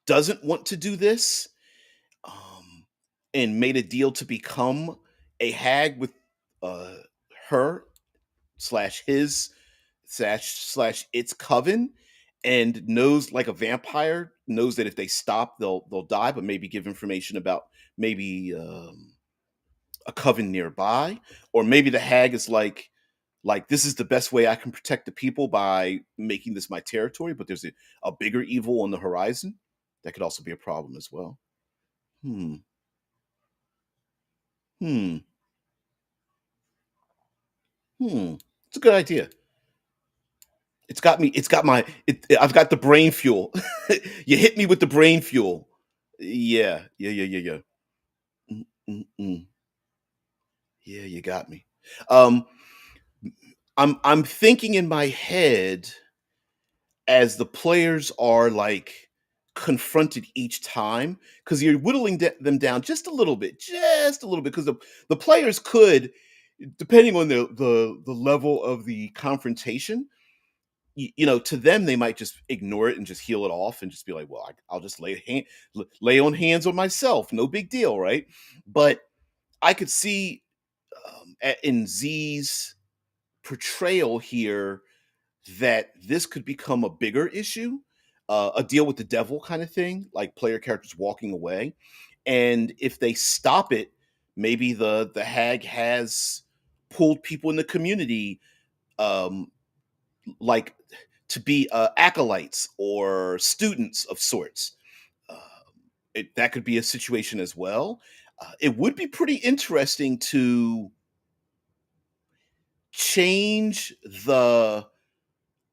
doesn't want to do this, um, and made a deal to become a hag with uh, her slash his slash its coven, and knows, like a vampire knows, that if they stop they'll die, but maybe give information about maybe a coven nearby. Or maybe the hag is like, this is the best way I can protect the people by making this my territory, but there's a bigger evil on the horizon. That could also be a problem as well. Hmm. Hmm. Hmm. It's a good idea. It's got me. It's got my. I've got the brain fuel. You hit me with the brain fuel. Yeah. Yeah. Yeah. Yeah. Yeah. Mm, mm, mm. Yeah. You got me. Um. I'm thinking in my head as the players are like confronted each time, because you're whittling them down just a little bit, because the players could, depending on the level of the confrontation, to them, they might just ignore it and just heal it off and just be like, well, I'll just lay on hands on myself. No big deal, right? But I could see, in Z's portrayal here, that this could become a bigger issue, a deal with the devil kind of thing, like player characters walking away. And if they stop it, maybe the hag has pulled people in the community, um, like, to be acolytes or students of sorts. Uh, that could be a situation as well. It would be pretty interesting to change the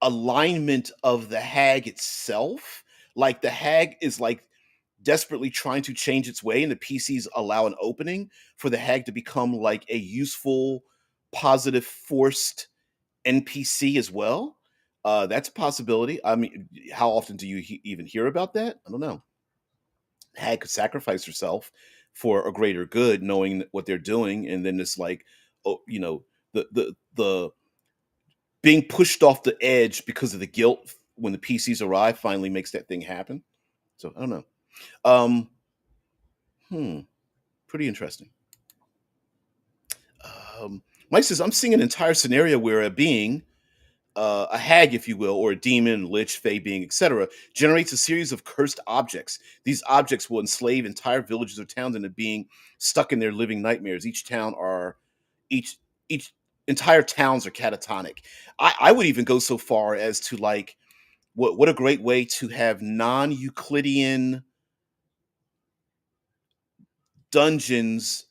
alignment of the hag itself. Like, the hag is like desperately trying to change its way, and the PCs allow an opening for the hag to become like a useful, positive, forced NPC as well. That's a possibility. I mean, how often do you even hear about that? I don't know. Hag could sacrifice herself for a greater good, knowing what they're doing, and then it's like, oh, the being pushed off the edge because of the guilt when the PCs arrive finally makes that thing happen. So I don't know. Um, hmm, pretty interesting. Mike says, I'm seeing an entire scenario where a being, a hag, if you will, or a demon, lich, fey being, etc., generates a series of cursed objects. These objects will enslave entire villages or towns into being stuck in their living nightmares. Each each entire towns are catatonic. I would even go so far as to, like, what a great way to have non-Euclidean dungeons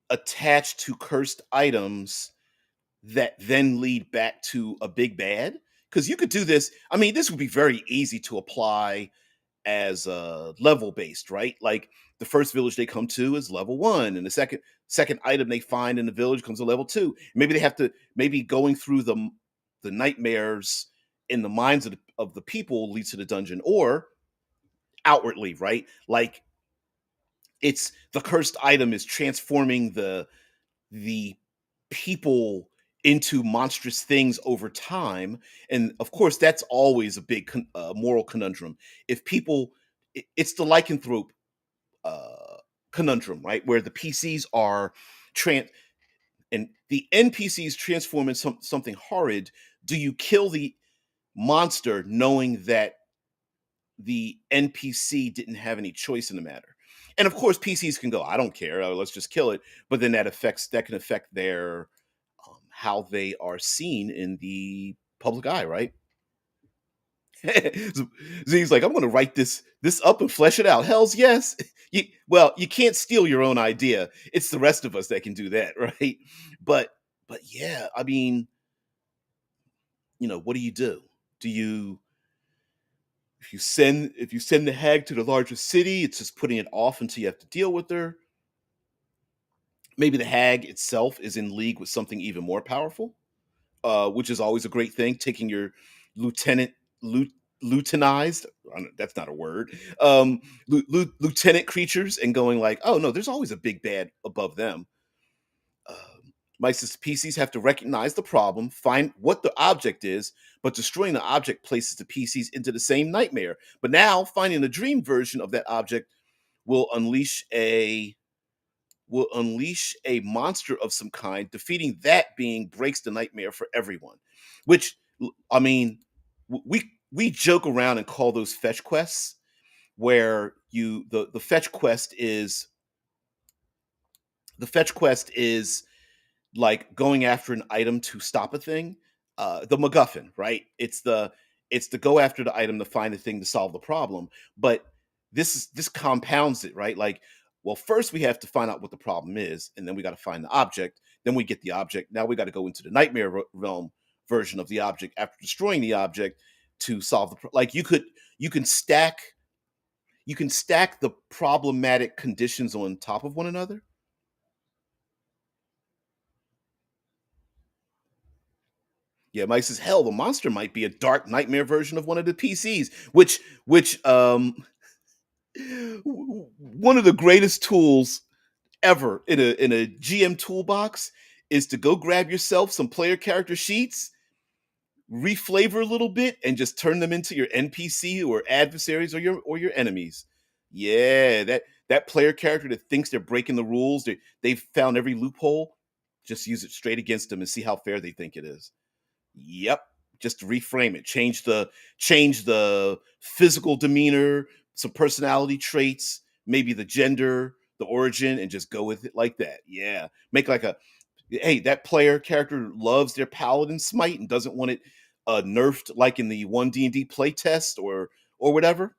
attached to cursed items that then lead back to a big bad. Because you could do this. I mean, this would be very easy to apply as level based, right? Like, the first village they come to is level one, and the second item they find in the village comes to level two. Maybe they have to, maybe going through the nightmares in the minds of the people leads to the dungeon, or outwardly, right? Like, it's the cursed item is transforming the people into monstrous things over time. And of course, that's always a big moral conundrum. If people, it's the lycanthrope uh, conundrum, right? Where the PCs are trans and the NPCs transform into something horrid. Do you kill the monster knowing that the NPC didn't have any choice in the matter? And of course, PCs can go, I don't care, let's just kill it. But then that can affect their, how they are seen in the public eye, right? So he's like, I'm going to write this up and flesh it out. Hell's yes. You can't steal your own idea. It's the rest of us that can do that, right? But but yeah, I mean, what do you do? Do you if you send the hag to the larger city, it's just putting it off until you have to deal with her. Maybe the hag itself is in league with something even more powerful, which is always a great thing. Taking your lieutenant, lieu- lieutenized, that's not a word, lieutenant creatures, and going like, oh no, there's always a big bad above them. Mike says PCs have to recognize the problem, find what the object is, but destroying the object places the PCs into the same nightmare. But now finding the dream version of that object will unleash a monster of some kind. Defeating that being breaks the nightmare for everyone. Which I mean, we joke around and call those fetch quests, where the fetch quest is like going after an item to stop a thing. The MacGuffin, right? It's the go after the item to find the thing to solve the problem. But this compounds it, right? Like, well, first we have to find out what the problem is, and then we got to find the object. Then we get the object. Now we got to go into the nightmare realm version of the object after destroying the object to solve like you can stack the problematic conditions on top of one another. Yeah, Mike says, hell, the monster might be a dark nightmare version of one of the PCs, which one of the greatest tools ever in a GM toolbox is to go grab yourself some player character sheets, reflavor a little bit, and just turn them into your NPC or adversaries or your enemies. Yeah, that player character that thinks they're breaking the rules, they've found every loophole. Just use it straight against them and see how fair they think it is. Yep. Just to reframe it. Change the physical demeanor, some personality traits, maybe the gender, the origin, and just go with it like that. Yeah. Make like a hey, that player character loves their paladin smite and doesn't want it nerfed like in the one D&D playtest or whatever.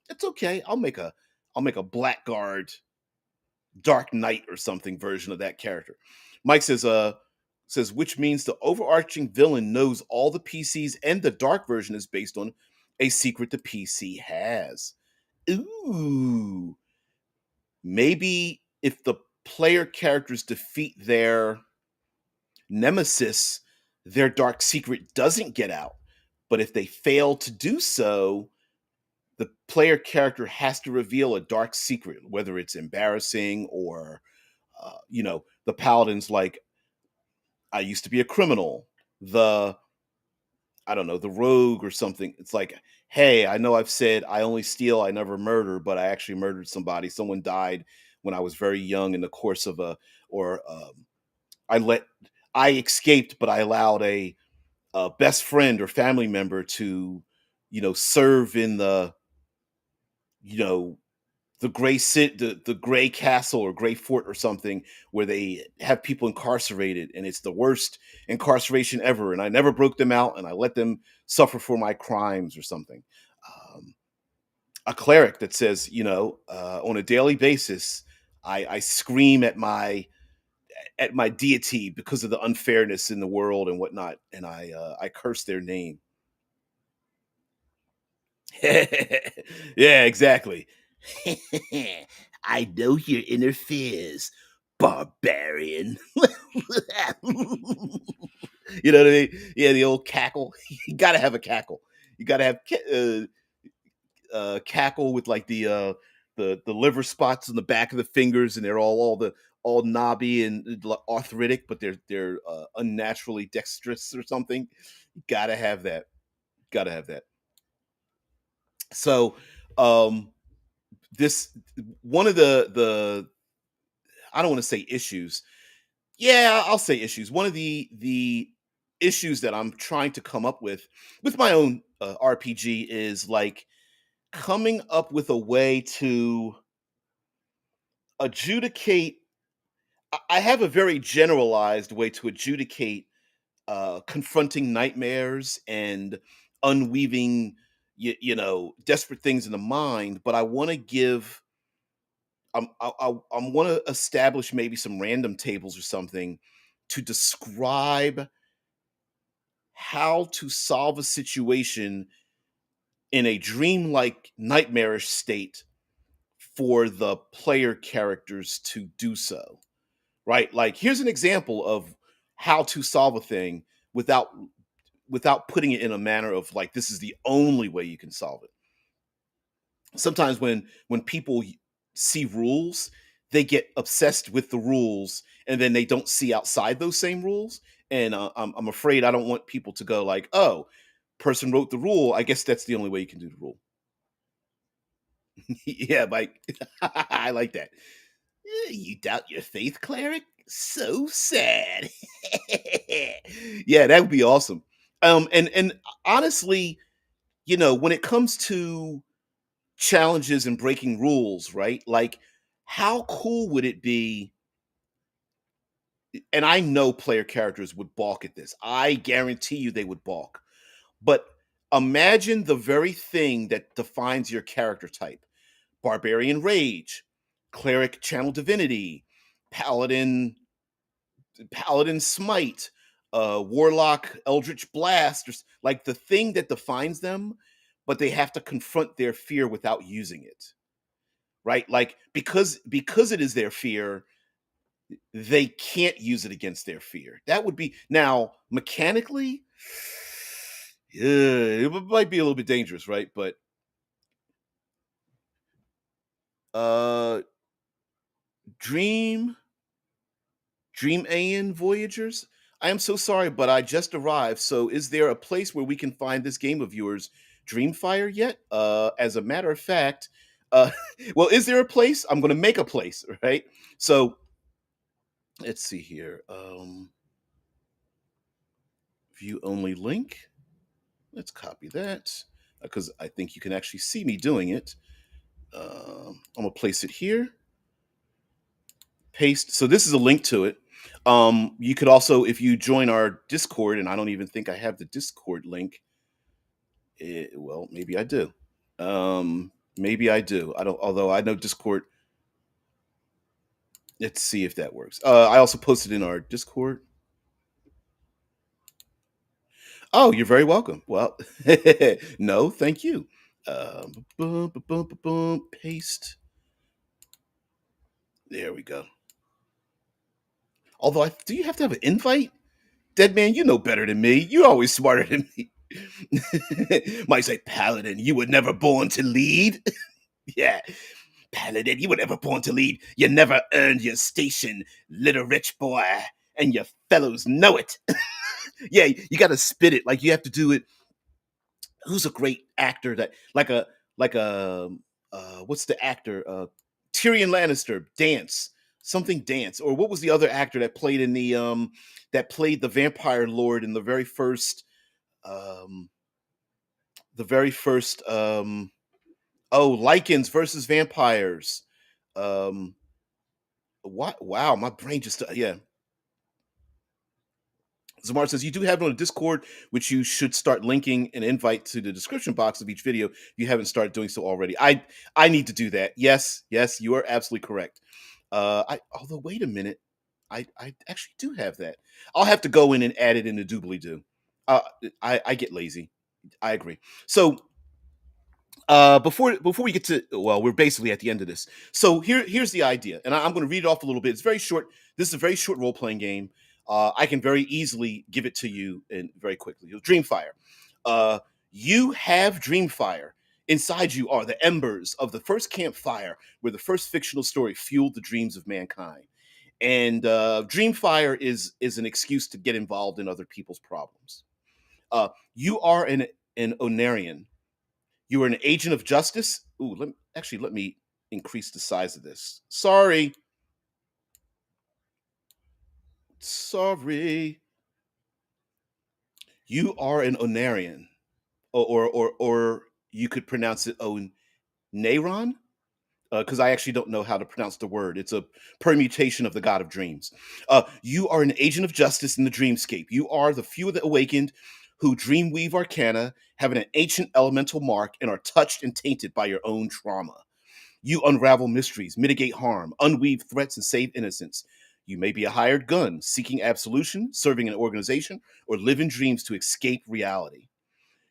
It's okay. I'll make a blackguard Dark Knight or something version of that character. Mike says which means the overarching villain knows all the PCs and the dark version is based on a secret the PC has. Ooh, maybe if the player characters defeat their nemesis, their dark secret doesn't get out. But if they fail to do so, the player character has to reveal a dark secret, whether it's embarrassing or the paladin's like, I used to be a criminal. The I don't know, the rogue or something. It's like, hey, I know I've said I only steal, I never murder, but I actually murdered somebody. Someone died when I was very young in the course of or I let, I escaped, but I allowed a best friend or family member to, serve in you know, the gray castle or gray fort or something where they have people incarcerated and it's the worst incarceration ever, and I never broke them out and I let them suffer for my crimes or something. um, a cleric that says, on a daily basis, I scream at my deity because of the unfairness in the world and whatnot, and I curse their name. Yeah, exactly. I know your inner fears, barbarian. You know what I mean? Yeah, the old cackle. You gotta have a cackle. You gotta have cackle with like the liver spots on the back of the fingers, and they're all knobby and arthritic, but they're unnaturally dexterous or something. You gotta have that. Gotta have that. So, um, this one of the I don't want to say issues. Yeah, I'll say issues. One of the issues that I'm trying to come up with my own RPG is like coming up with a way to adjudicate. I have a very generalized way to adjudicate confronting nightmares and unweaving, desperate things in the mind. But I want to give I want to establish maybe some random tables or something to describe how to solve a situation in a dreamlike nightmarish state for the player characters to do so. Right? Like, here's an example of how to solve a thing without putting it in a manner of like this is the only way you can solve it. Sometimes when people see rules, they get obsessed with the rules, and then they don't see outside those same rules. And I'm afraid I don't want people to go like, "Oh, person wrote the rule. I guess that's the only way you can do the rule." Yeah, Mike. I like that. You doubt your faith, cleric? So sad. Yeah, that would be awesome. And honestly, when it comes to challenges and breaking rules, right? Like, how cool would it be? And I know player characters would balk at this. I guarantee you they would balk. But imagine the very thing that defines your character type: barbarian rage, cleric channel divinity, paladin smite, warlock eldritch blast, like the thing that defines them, but they have to confront their fear without using it, right? Like, because it is their fear, they can't use it against their fear. That would be, now mechanically, yeah, might be a little bit dangerous, right? But uh dream Dream AN Voyagers, I am so sorry, but I just arrived. So, is there a place where we can find this game of yours, Dreamfire, yet? As a matter of fact, uh, well, is there a place? I'm going to make a place, right? So, let's see here. View only link. Let's copy that because I think you can actually see me doing it. I'm going to place it here. Paste. So this is a link to it. You could also, if you join our Discord, and I don't even think I have the Discord link. Well, maybe I do. Maybe I do. I don't. Although I know Discord. Let's see if that works. I also posted in our Discord. Oh, you're very welcome. Well, no, thank you. Paste. There we go. Although, do you have to have an invite? Dead man, you know better than me. You're always smarter than me. Might say, Paladin, you were never born to lead. Yeah. Paladin, you were never born to lead. You never earned your station, little rich boy. And your fellows know it. Yeah, you got to spit it. Like, you have to do it. Who's a great actor that, like a, what's the actor? Tyrion Lannister, dance. Something dance. Or what was the other actor that played in that played the vampire lord in um, the very first oh, lichens versus vampires. What? Wow, my brain just, yeah. Zamar says you do have it on a Discord, which you should start linking an invite to the description box of each video. If you haven't started doing so already, I need to do that. Yes, yes, you are absolutely correct. I Although, wait a minute, I actually do have that. I'll have to go in and add it in the doobly doo. Uh, I get lazy. I agree. So, before we get to, well, we're basically at the end of this. So here's the idea, and I'm going to read it off a little bit. It's very short. This is a very short role playing game. I can very easily give it to you in very quickly. Dreamfire. You have Dreamfire. Inside you are the embers of the first campfire where the first fictional story fueled the dreams of mankind. And Dreamfire is an excuse to get involved in other people's problems. You are an Onarian. You are an agent of justice. Ooh, let me increase the size of this. Sorry. You are an Onarian, or you could pronounce it Oneron, because I actually don't know how to pronounce the word. It's a permutation of the god of dreams. You are an agent of justice in the dreamscape. You are the few of the awakened who dreamweave arcana, have an ancient elemental mark, and are touched and tainted by your own trauma. You unravel mysteries, mitigate harm, unweave threats, and save innocence. You may be a hired gun, seeking absolution, serving an organization, or live in dreams to escape reality.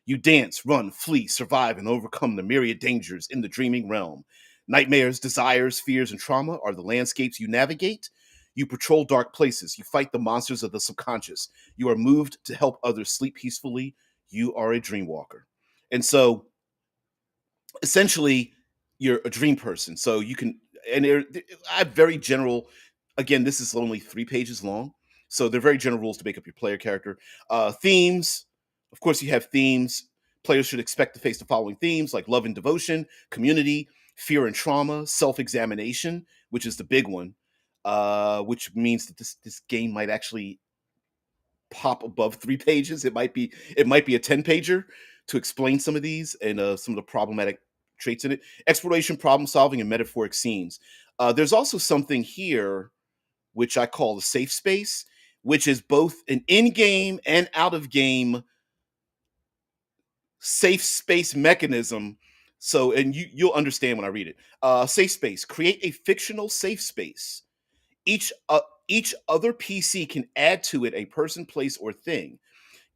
You dance, run, flee, survive, and overcome the myriad dangers in the dreaming realm. Nightmares, desires, fears, and trauma are the landscapes you navigate. You patrol dark places. You fight the monsters of the subconscious. You are moved to help others sleep peacefully. You are a dreamwalker. And so, essentially, you're a dream person. So you can, and I have very general. Again, this is only 3 pages long, so they're very general rules to make up your player character. Themes, of course, you have themes. Players should expect to face the following themes like love and devotion, community, fear and trauma, self-examination, which is the big one, which means that this game might actually pop above 3 pages. It might be a 10 pager to explain some of these and some of the problematic traits in it. Exploration, problem solving, and metaphoric scenes. There's also something here which I call the safe space, which is both an in-game and out-of-game safe space mechanism. So, and you'll understand when I read it. Safe space: create a fictional safe space. Each other PC can add to it a person, place, or thing.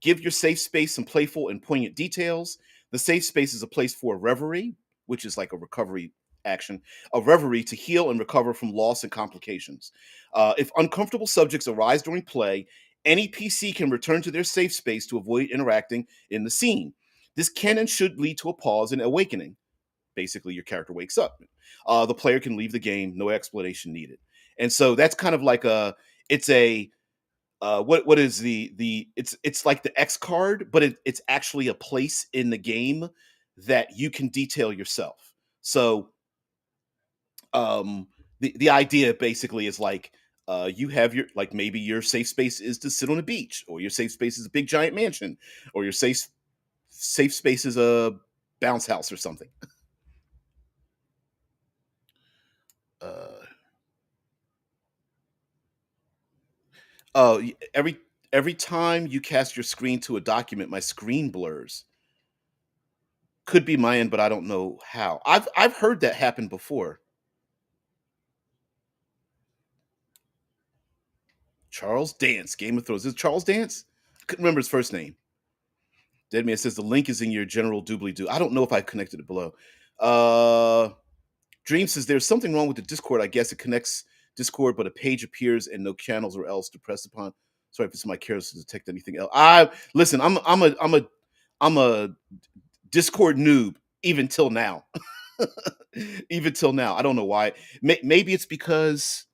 Give your safe space some playful and poignant details. The safe space is a place for reverie, which is like a recovery action, a reverie to heal and recover from loss and complications. If uncomfortable subjects arise during play, any PC can return to their safe space to avoid interacting in the scene. This can and should lead to a pause and awakening. Basically, your character wakes up. The player can leave the game, no explanation needed. And so that's kind of like it's a what is the it's like the X card, but it's actually a place in the game that you can detail yourself. So the idea basically is like you have your, like, maybe your safe space is to sit on a beach, or your safe space is a big giant mansion, or your safe space is a bounce house or something. Uh, every time you cast your screen to a document, my screen blurs. Could be my end, but I don't know how. I've heard that happen before. Charles Dance, Game of Thrones. Is it Charles Dance? I couldn't remember his first name. Deadman says the link is in your general doobly doo. I don't know if I connected it below. Uh Dream says there's something wrong with the Discord. I guess it connects Discord, but a page appears and no channels or else to press upon. Sorry if somebody cares to detect anything else. I listen. I'm a Discord noob even till now. Even till now, I don't know why. Maybe it's because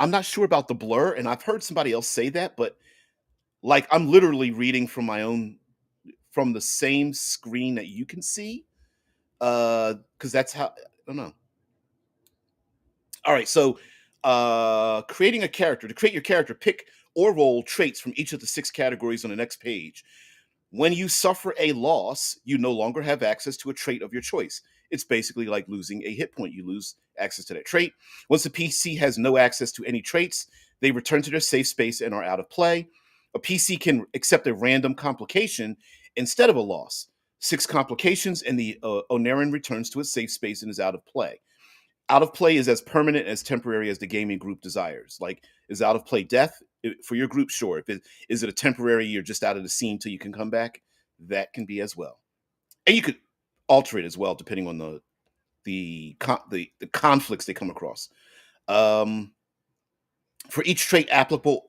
I'm not sure about the blur, and I've heard somebody else say that, but like I'm literally reading from the same screen that you can see. Because that's how, I don't know. All right, so creating a character. To create your character, pick or roll traits from each of the 6 categories on the next page. When you suffer a loss, you no longer have access to a trait of your choice. It's basically like losing a hit point. You lose access to that trait. Once the PC has no access to any traits, they return to their safe space and are out of play. A PC can accept a random complication instead of a loss. 6 complications, and the Onerin returns to its safe space and is out of play. Out of play is as permanent as temporary as the gaming group desires. Like, is out of play death for your group? Sure. If it is it a temporary, you're just out of the scene till you can come back. That can be as well, and you could alter it as well depending on the conflicts they come across. Um, for each trait applicable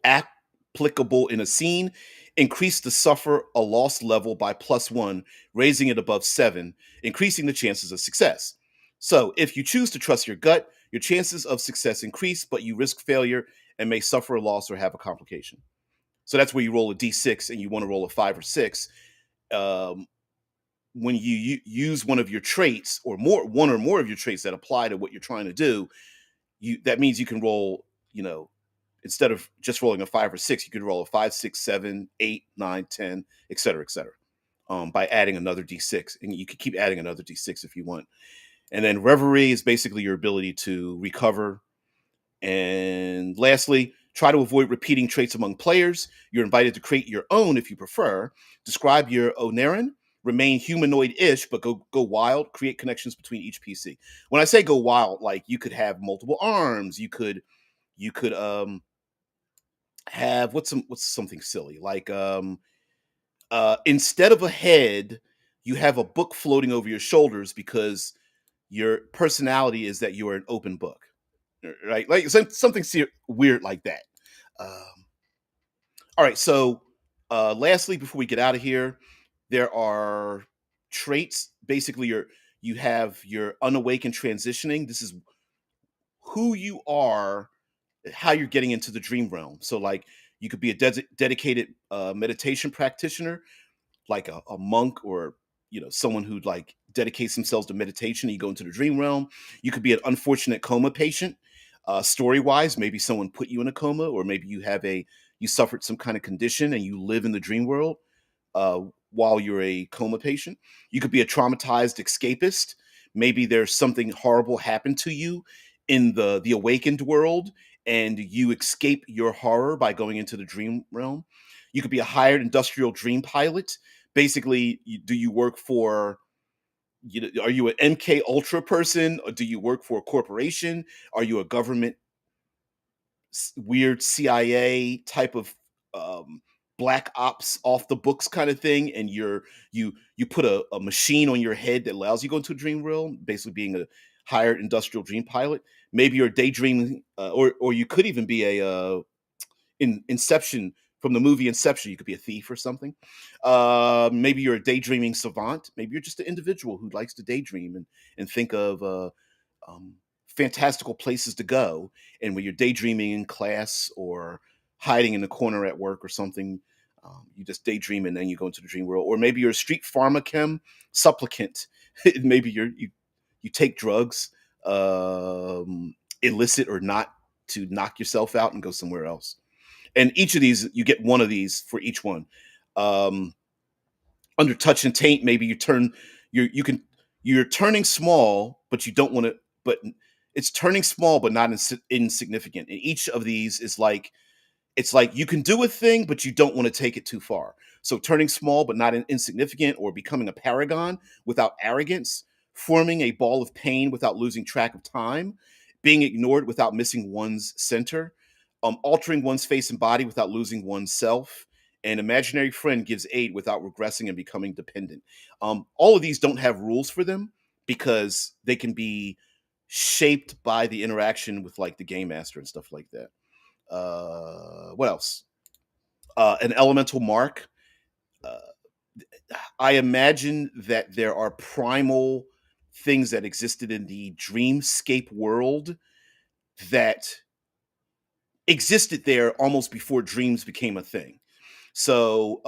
in a scene, increase the suffer a loss level by +1, raising it above 7, increasing the chances of success. So, if you choose to trust your gut, your chances of success increase, but you risk failure and may suffer a loss or have a complication. So that's where you roll a d6 and you want to roll a 5 or 6. Um, when you use one of your traits, or one or more of your traits that apply to what you're trying to do, that means you can roll, instead of just rolling a 5 or 6, you could roll a 5, 6, 7, 8, 9, 10, et cetera, et cetera, by adding another d6. And you could keep adding another d6 if you want. And then reverie is basically your ability to recover. And lastly, try to avoid repeating traits among players. You're invited to create your own if you prefer. Describe your Onerin. Remain humanoid-ish, but go wild. Create connections between each PC. When I say go wild, like you could have multiple arms. You could have what's something silly, like instead of a head, you have a book floating over your shoulders because your personality is that you are an open book, right? Like something weird like that. Um, all right, so lastly, before we get out of here, there are traits. Basically, you have your unawakened transitioning. This is who you are, how you're getting into the dream realm. So, like, you could be a dedicated meditation practitioner, like a monk, or someone who like dedicates themselves to meditation, and you go into the dream realm. You could be an unfortunate coma patient. Story wise, maybe someone put you in a coma, or maybe you suffered some kind of condition and you live in the dream world uh, while you're a coma patient. You could be a traumatized escapist. Maybe there's something horrible happened to you in the awakened world, and you escape your horror by going into the dream realm. You could be a hired industrial dream pilot. Basically, do you work for, are you an MK Ultra person, or do you work for a corporation? Are you a government weird CIA type of um, black ops off the books kind of thing, and you put a machine on your head that allows you to go into a dream realm, basically being a hired industrial dream pilot. Maybe you're daydreaming, or you could even be a in Inception, from the movie Inception. You could be a thief or something. Maybe you're a daydreaming savant. Maybe you're just an individual who likes to daydream and think of um, fantastical places to go. And when you're daydreaming in class or hiding in the corner at work or something, you just daydream and then you go into the dream world. Or maybe you're a street pharmachem supplicant. Maybe you take drugs, illicit or not, to knock yourself out and go somewhere else. And each of these, you get one of these for each one. Um, Under touch and taint, maybe you're turning small, but you don't want to. But it's turning small, but not insignificant. And each of these is like, it's like you can do a thing, but you don't want to take it too far. So turning small but not insignificant, or becoming a paragon without arrogance, forming a ball of pain without losing track of time, being ignored without missing one's center, altering one's face and body without losing oneself. An imaginary friend gives aid without regressing and becoming dependent. All of these don't have rules for them, because they can be shaped by the interaction with like the game master and stuff like that. What else? An elemental mark. Uh, I imagine that there are primal things that existed in the dreamscape world that existed there almost before dreams became a thing. So,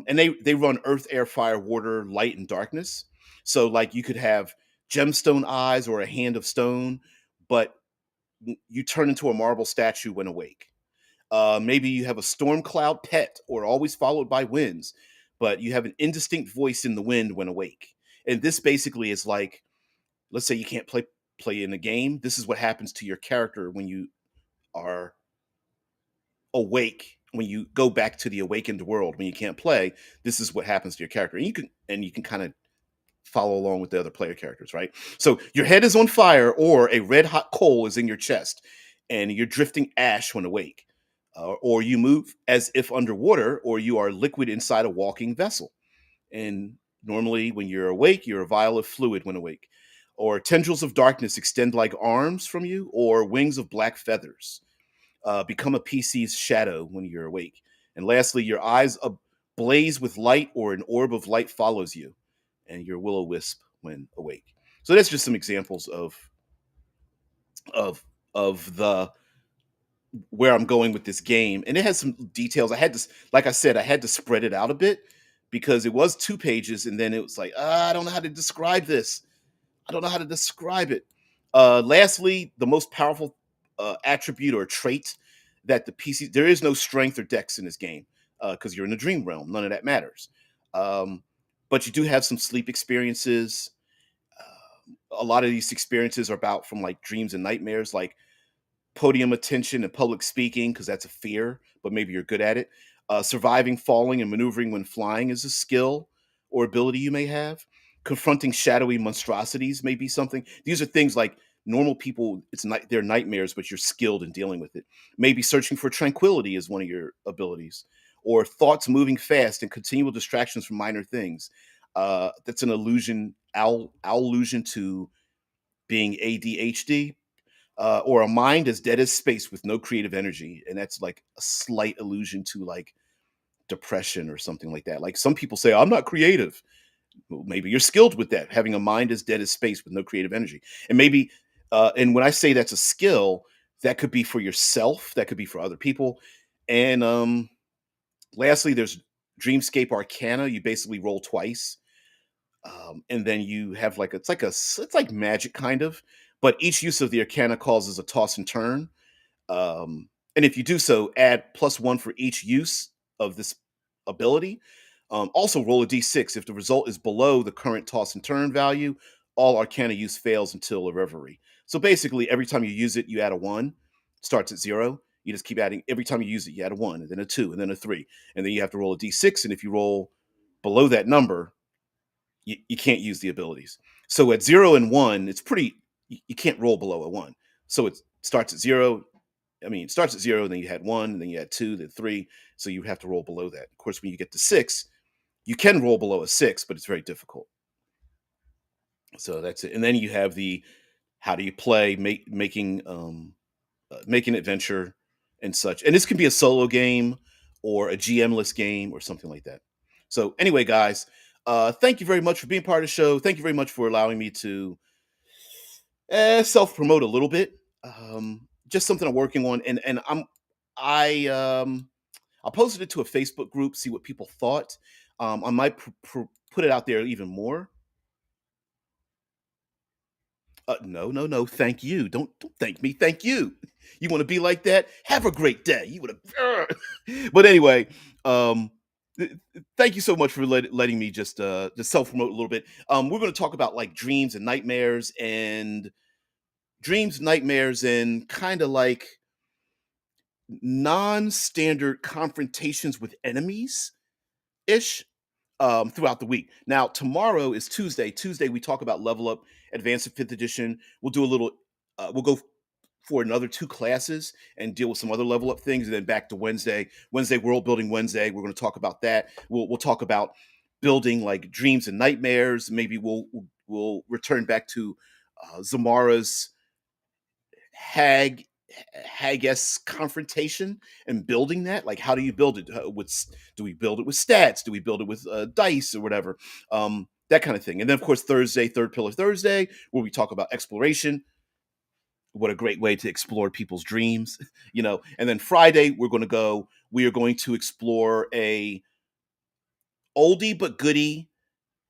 and they run earth, air, fire, water, light, and darkness. So, like, you could have gemstone eyes or a hand of stone, but you turn into a marble statue when awake. Maybe you have a storm cloud pet, or always followed by winds, but you have an indistinct voice in the wind when awake. And this basically is like, let's say you can't play in a game. This is what happens to your character when you are awake. When you go back to the awakened world, when you can't play, this is what happens to your character. And you can kind of follow along with the other player characters, right? So your head is on fire, or a red hot coal is in your chest, and you're drifting ash when awake. Or you move as if underwater, or you are liquid inside a walking vessel. And normally, when you're awake, you're a vial of fluid when awake. Or tendrils of darkness extend like arms from you, or wings of black feathers. Become a PC's shadow when you're awake. And lastly, your eyes blaze with light, or an orb of light follows you, and you're will o wisp when awake. So that's just some examples of the where I'm going with this game. And it has some details. I had to, like I said, I had to spread it out a bit, because it was 2 pages, and then it was like, I don't know how to describe this. I don't know how to describe it. Lastly, the most powerful attribute or trait that the PC, there is no strength or dex in this game, because you're in the dream realm. None of that matters. Um, but you do have some sleep experiences. A lot of these experiences are about from like dreams and nightmares, like podium attention and public speaking, because that's a fear, but maybe you're good at it. Surviving falling and maneuvering when flying is a skill or ability you may have. Confronting shadowy monstrosities may be something. These are things like normal people, they're nightmares, but you're skilled in dealing with it. Maybe searching for tranquility is one of your abilities. Or thoughts moving fast and continual distractions from minor things. That's an allusion to being ADHD, or a mind as dead as space with no creative energy. And that's like a slight allusion to like depression or something like that. Like some people say, I'm not creative. Well, maybe you're skilled with that, having a mind as dead as space with no creative energy. And maybe And when I say that's a skill, that could be for yourself, that could be for other people. And lastly, there's Dreamscape Arcana. You basically roll twice, and then you have like it's like magic kind of, but each use of the Arcana causes a toss and turn. And if you do so, add +1 for each use of this ability. Also, roll a d6. If the result is below the current toss and turn value, all Arcana use fails until a reverie. So basically, every time you use it, you add a one. Starts at zero. You just keep adding. Every time you use it, you add a one, and then a two, and then a three, and then you have to roll a d6. And if you roll below that number, you can't use the abilities. So at 0 and 1, it's pretty. You can't roll below a one. So it starts at zero. I mean, it starts at zero, then you had one, and then you had two, then three. So you have to roll below that. Of course, when you get to six, you can roll below a six, but it's very difficult. So that's it. And then you have the how do you play, making adventure and such. And this can be a solo game or a GM-less game or something like that. So anyway, guys, thank you very much for being part of the show. Thank you very much for allowing me to self promote a little bit. Just something I'm working on, and I posted it to a Facebook group, see what people thought. I might put it out there even more. No, no, no. Thank you. Don't thank me. Thank you. You want to be like that? Have a great day. You would have. But anyway, um, thank you so much for letting me just self promote a little bit. We're going to talk about like dreams, nightmares, and kind of like non-standard confrontations with enemies ish throughout the week. Now, tomorrow is Tuesday. Tuesday, we talk about Level Up Advanced Fifth Edition. We'll do a little, we'll go for another two classes and deal with some other level up things. And then back to Wednesday, World Building Wednesday. We're going to talk about that. We'll talk about building like dreams and nightmares. Maybe we'll return back to Zamara's hag hag-esque confrontation and building that. Like, how do you build it? Do we build it with stats? Do we build it with dice or whatever? That kind of thing. And then of course Thursday, third pillar Thursday, where we talk about exploration. What a great way to explore people's dreams, you know. And then Friday we are going to explore a oldie but goodie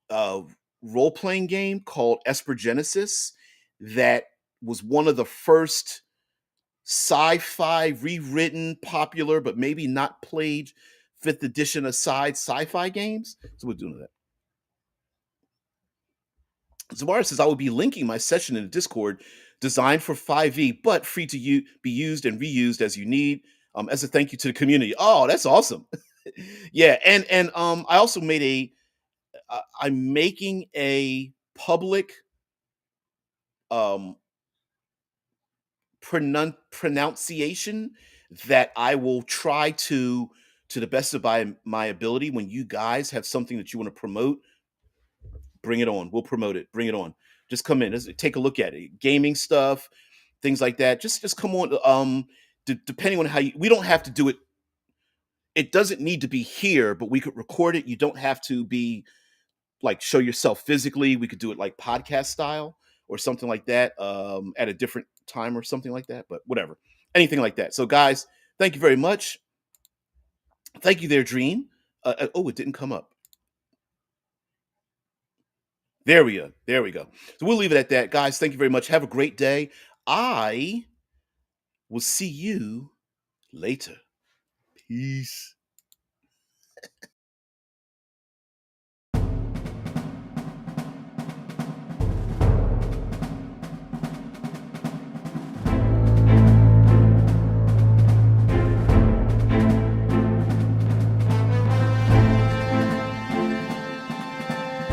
uh role-playing game called Esper Genesis that was one of the first sci-fi rewritten, popular, but maybe not played fifth edition aside sci-fi games. So we're doing that. Zamara says I will be linking my session in the Discord, designed for 5e, but free to be used and reused as you need. As a thank you to the community. Oh, that's awesome. Yeah, and I also made I'm making a public um pronunciation that I will try to the best of my ability. When you guys have something that you want to promote, bring it on. We'll promote it. Bring it on. Just come in. Take a look at it. Gaming stuff, things like that. Just come on. Depending on how we don't have to do it. It doesn't need to be here, but we could record it. You don't have to be like show yourself physically. We could do it like podcast style or something like that, at a different time or something like that. But whatever, anything like that. So, guys, thank you very much. Thank you, there, Dream. Oh, it didn't come up. There we go. There we go. So we'll leave it at that, guys. Thank you very much. Have a great day. I will see you later. Peace.